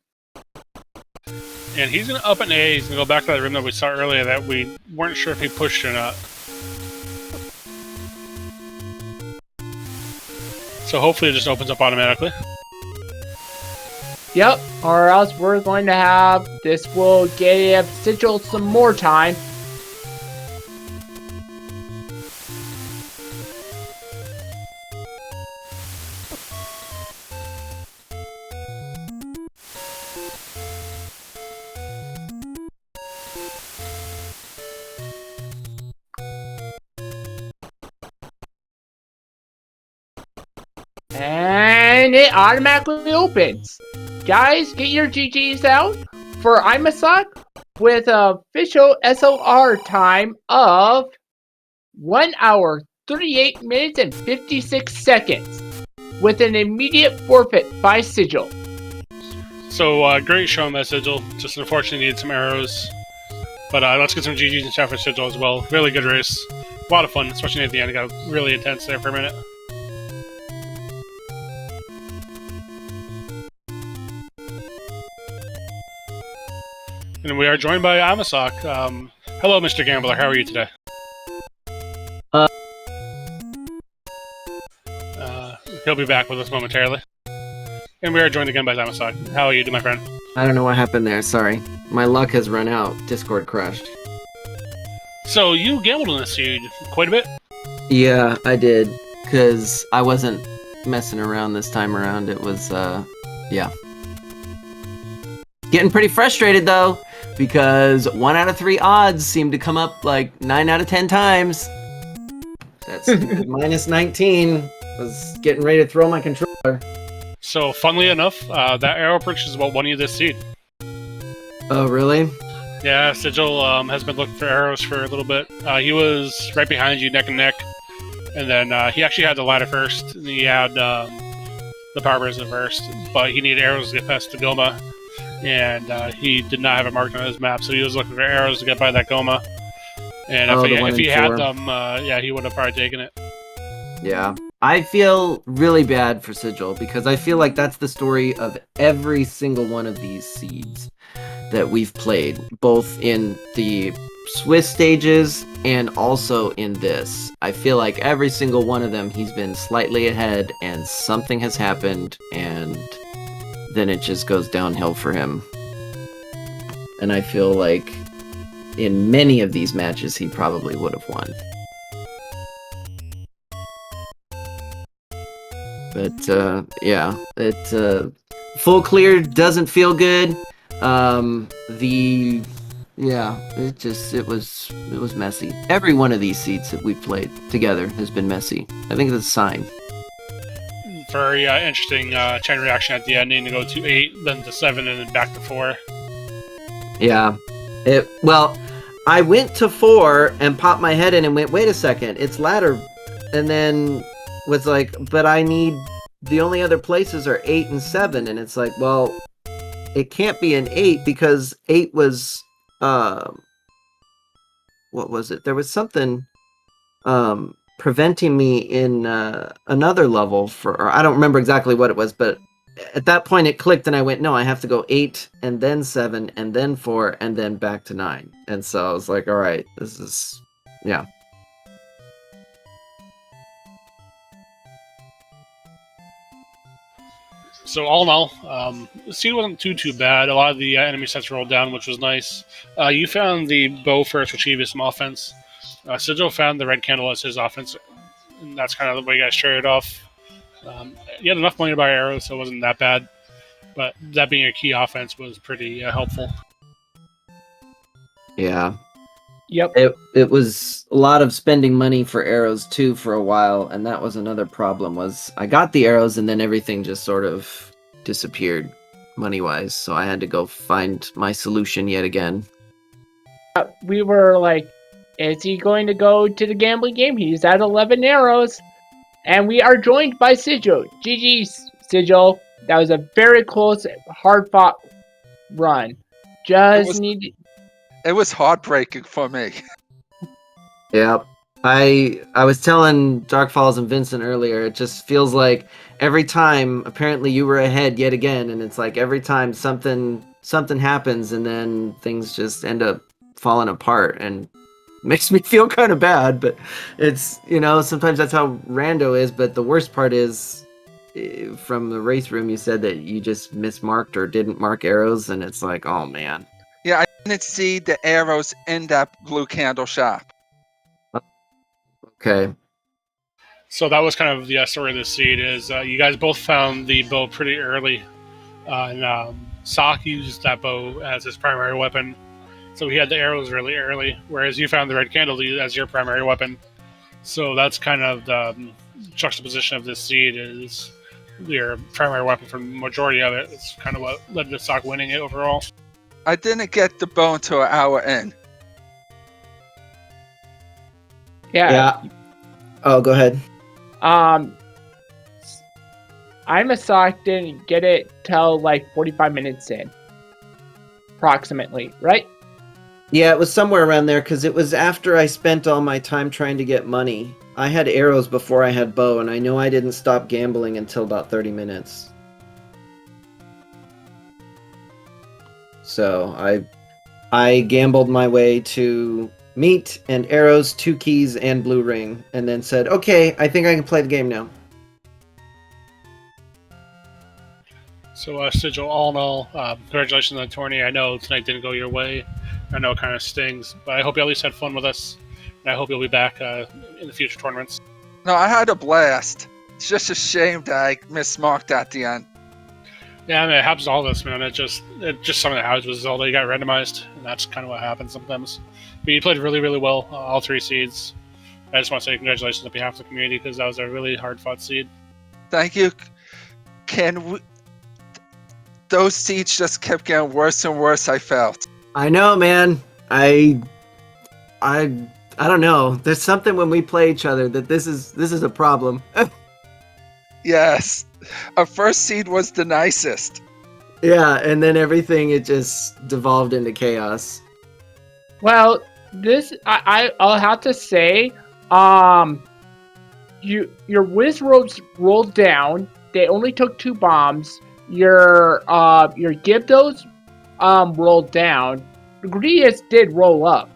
And he's going to up an A. He's going to go back to that room that we saw earlier that we weren't sure if he pushed or not. So hopefully it just opens up automatically. Yep. Or else we're going to have... This will give Sigil some more time. And it automatically opens. Guys, get your GGs out for Imasock with an official SOR time of 1 hour, 38 minutes and 56 seconds, with an immediate forfeit by Sigil. So, great showing by Sigil. Just unfortunately needed some arrows. But let's get some GGs and chat for Sigil as well. Really good race. A lot of fun, especially at the end. It got really intense there for a minute. And we are joined by Imasock. Hello, Mr. Gambler. How are you today? He'll be back with us momentarily. And we are joined again by Imasock. How are you, my friend? I don't know what happened there, sorry. My luck has run out. Discord crashed. So, you gambled in this seed quite a bit? Yeah, I did. Because I wasn't messing around this time around. It was, yeah. Getting pretty frustrated, though. Because 1 out of 3 odds seem to come up like 9 out of 10 times. That's minus 19. Was getting ready to throw my controller. So, funnily enough, that arrow purchase is what won you this seed. Oh, really? Yeah, Sigil has been looking for arrows for a little bit. He was right behind you, neck and neck. And then he actually had the ladder first, and he had the power prison first. But he needed arrows to get past the Goma. And he did not have it marked on his map, so he was looking for arrows to get by that Goma. And if he had them, yeah, he would have probably taken it. Yeah. I feel really bad for Sigil, because I feel like that's the story of every single one of these seeds that we've played, both in the Swiss stages and also in this. I feel like every single one of them, he's been slightly ahead, and something has happened, and then it just goes downhill for him. And I feel like in many of these matches, he probably would have won. But, yeah, full clear doesn't feel good. It was messy. Every one of these seeds that we've played together has been messy. I think it's a sign. Very interesting chain reaction at the ending to go to 8, then to 7, and then back to 4. Yeah. Well, I went to 4 and popped my head in and went, wait a second, it's ladder. And then was like, but I need, the only other places are 8 and 7. And it's like, well, it can't be an 8 because 8 was, what was it? There was something preventing me in another level or I don't remember exactly what it was, but at that point it clicked and I went, no, I have to go 8 and then 7 and then 4 and then back to 9. And so I was like, all right, this is, yeah. So all in all, the seed wasn't too bad. A lot of the enemy sets rolled down, which was nice. You found the bow first, which gave you some offense. Sigil found the red candle as his offense, and that's kind of the way you guys traded off. You had enough money to buy arrows, so it wasn't that bad. But that being a key offense was pretty helpful. Yeah. Yep. It was a lot of spending money for arrows too for a while, and that was another problem. Was I got the arrows and then everything just sort of disappeared money-wise, so I had to go find my solution yet again. We were like, is he going to go to the gambling game? He's at 11 arrows. And we are joined by Sigil. GG's, Sigil. That was a very close, hard-fought run. It was heartbreaking for me. Yeah. I was telling Dark Falls and Vincent earlier, it just feels like every time, apparently you were ahead yet again, and it's like every time something happens and then things just end up falling apart, and makes me feel kind of bad, but it's, sometimes that's how rando is. But the worst part is, from the race room, you said that you just mismarked or didn't mark arrows, and it's like, oh man. Yeah, I didn't see the arrows in that blue candle shop. Okay. So that was kind of the story of this seed. Is you guys both found the bow pretty early, and Sock used that bow as his primary weapon. So he had the arrows really early, whereas you found the red candle as your primary weapon. So that's kind of the juxtaposition of this seed, is your primary weapon for the majority of it. It's kind of what led to Sock winning it overall. I didn't get the bow until an hour in. Yeah. Oh, go ahead. Imasock didn't get it till like 45 minutes in, approximately, right? Yeah, it was somewhere around there because it was after I spent all my time trying to get money. I had arrows before I had bow, and I know I didn't stop gambling until about 30 minutes. So I gambled my way to meat and arrows, 2 keys, and blue ring, and then said, okay, I think I can play the game now. So, Sigil, all in all, congratulations on the tourney. I know tonight didn't go your way. I know it kind of stings, but I hope you at least had fun with us. And I hope you'll be back in the future tournaments. No, I had a blast. It's just a shame that I mismarked at the end. Yeah, I mean, it happens to all of us, man. It just something that happens with Zelda. You got randomized, and that's kind of what happens sometimes. But you played really, really well, all 3 seeds. I just want to say congratulations on behalf of the community because that was a really hard-fought seed. Thank you. Those seeds just kept getting worse and worse, I felt. I know, man. I don't know. There's something when we play each other that this is a problem. Yes. Our first seed was the nicest. Yeah, and then everything, it just devolved into chaos. Well, this I'll have to say, your whiz ropes rolled down. They only took 2 bombs. Your Gyptos rolled down. Grius did roll up.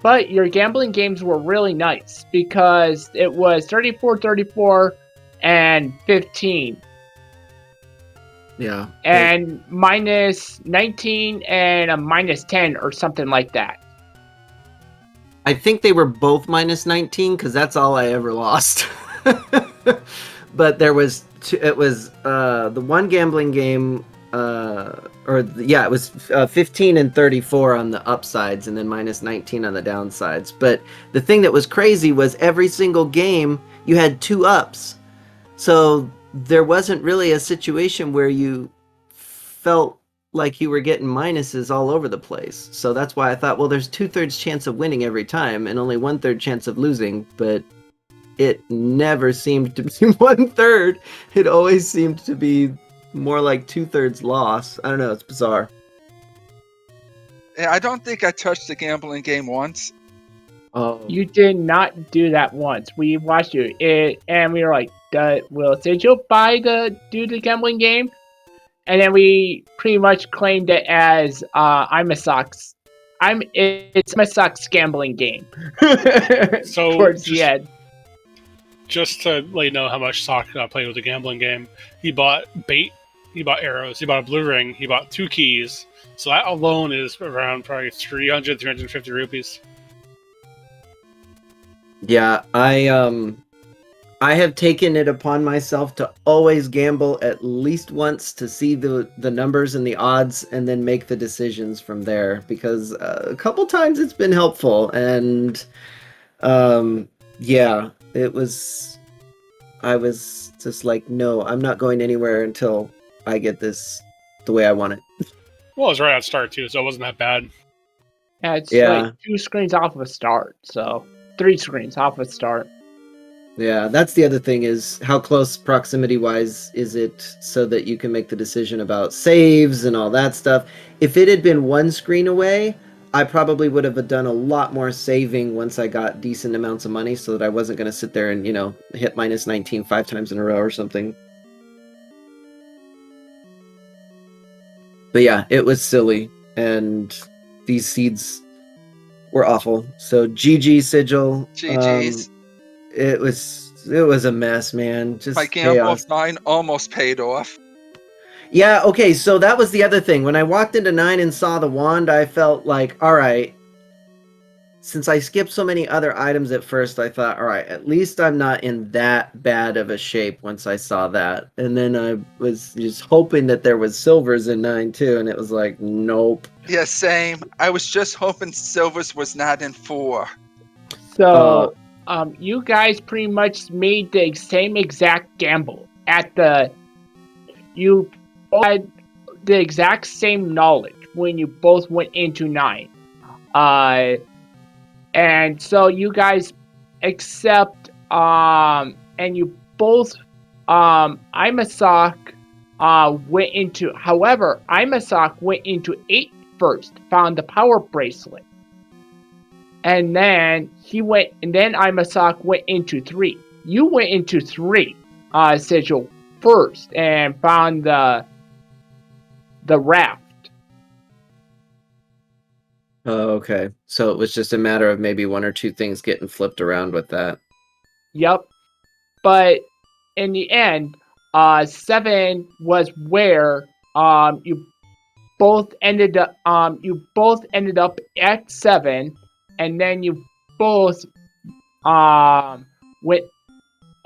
But your gambling games were really nice because it was 34, 34, and 15. Yeah. And minus 19 and a minus 10 or something like that. I think they were both minus 19 because that's all I ever lost. But there was it was the one gambling game, it was 15 and 34 on the upsides and then minus 19 on the downsides. But the thing that was crazy was every single game you had 2 ups. So there wasn't really a situation where you felt like you were getting minuses all over the place. So that's why I thought, well, there's 2/3 chance of winning every time and only 1/3 chance of losing, but it never seemed to be 1/3. It always seemed to be more like 2/3 loss. I don't know, it's bizarre. Yeah, I don't think I touched the gambling game once. Oh. You did not do that once. We watched you, and we were like, "Will Sigil do the gambling game?" And then we pretty much claimed it as Imasock's. It's Imasock's gambling game. So towards the end. Just to let you know how much Sock played with the gambling game, he bought bait, he bought arrows, he bought a blue ring, he bought 2 keys. So that alone is around probably 300, 350 rupees. Yeah, I have taken it upon myself to always gamble at least once to see the numbers and the odds and then make the decisions from there, because a couple times it's been helpful. And yeah, I was just like, no, I'm not going anywhere until I get this the way I want it. Well, it was right at start too, so it wasn't that bad. Yeah, it's Yeah. like 2 screens off of a start, so 3 screens off of a start. Yeah, that's the other thing, is how close proximity-wise is it so that you can make the decision about saves and all that stuff. If it had been 1 screen away, I probably would have done a lot more saving once I got decent amounts of money so that I wasn't going to sit there and, hit minus 19 5 times in a row or something. But yeah, it was silly, and these seeds were awful. So GG, Sigil. GG's. It was a mess, man. Just My gamble chaos. of 9 almost paid off. Yeah, okay, so that was the other thing. When I walked into 9 and saw the wand, I felt like, alright, since I skipped so many other items at first, I thought, alright, at least I'm not in that bad of a shape once I saw that. And then I was just hoping that there was silvers in 9 too, and it was like, nope. Yeah, same. I was just hoping silvers was not in 4. So, you guys pretty much made the same exact gamble you had the exact same knowledge when you both went into 9. And so you guys, except and you both, Imasock, went into. However, Imasock went into 8 first, found the power bracelet, and then Imasock went into 3. You went into 3, Sigil, first, and found the raft. Oh, okay. So it was just a matter of maybe 1 or 2 things getting flipped around with that. Yep. But in the end, 7 was where you both ended up at 7, and then you both went,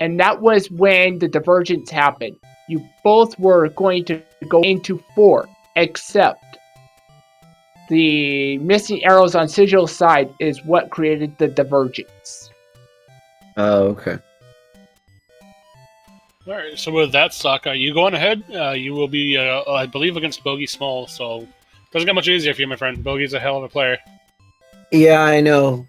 and that was when the divergence happened. You both were going to go into 4, except the missing arrows on Sigil's side is what created the divergence. Oh, okay. All right. So with that, Sokka, you go on ahead. You will be, I believe, against Bogey Small. So doesn't get much easier for you, my friend. Bogey's a hell of a player. Yeah, I know.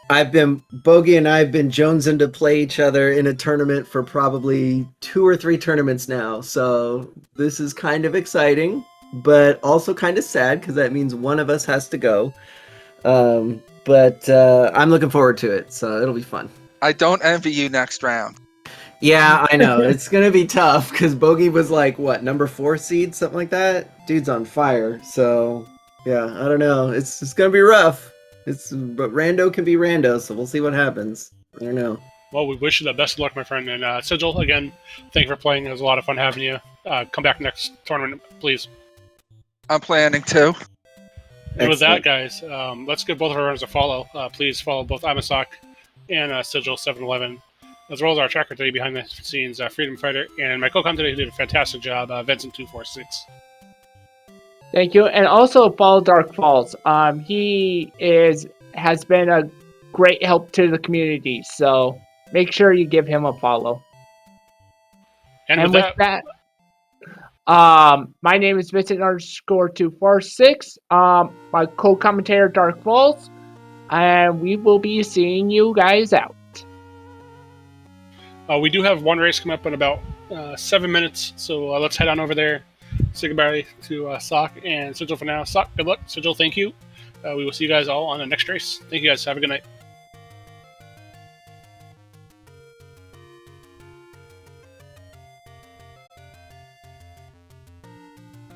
Bogey and I have been jonesing to play each other in a tournament for probably 2 or 3 tournaments now. So this is kind of exciting, but also kind of sad because that means one of us has to go. But I'm looking forward to it, so it'll be fun. I don't envy you next round. Yeah, I know. It's going to be tough because Bogey was like, what, number 4 seed? Something like that? Dude's on fire. So, yeah, I don't know. It's going to be rough. But Rando can be Rando, so we'll see what happens. I don't know. Well, we wish you the best of luck, my friend. And Sigil, again, thank you for playing. It was a lot of fun having you. Come back next tournament, please. I'm planning to. And with that, guys, let's give both of our runners a follow. Please follow both Imasock and Sigil711, as well as our tracker today behind the scenes, Freedom Fighter, and my co-com today who did a fantastic job, Vincent246. Thank you, and also follow Dark Falls. He has been a great help to the community, so make sure you give him a follow. And with that, my name is Vincent_246. My co-commentator Dark Falls, and we will be seeing you guys out. We do have one race coming up in about 7 minutes, so let's head on over there. Say goodbye to Sock and Sigil for now. Sock, good luck. Sigil, thank you. We will see you guys all on the next race. Thank you guys. Have a good night.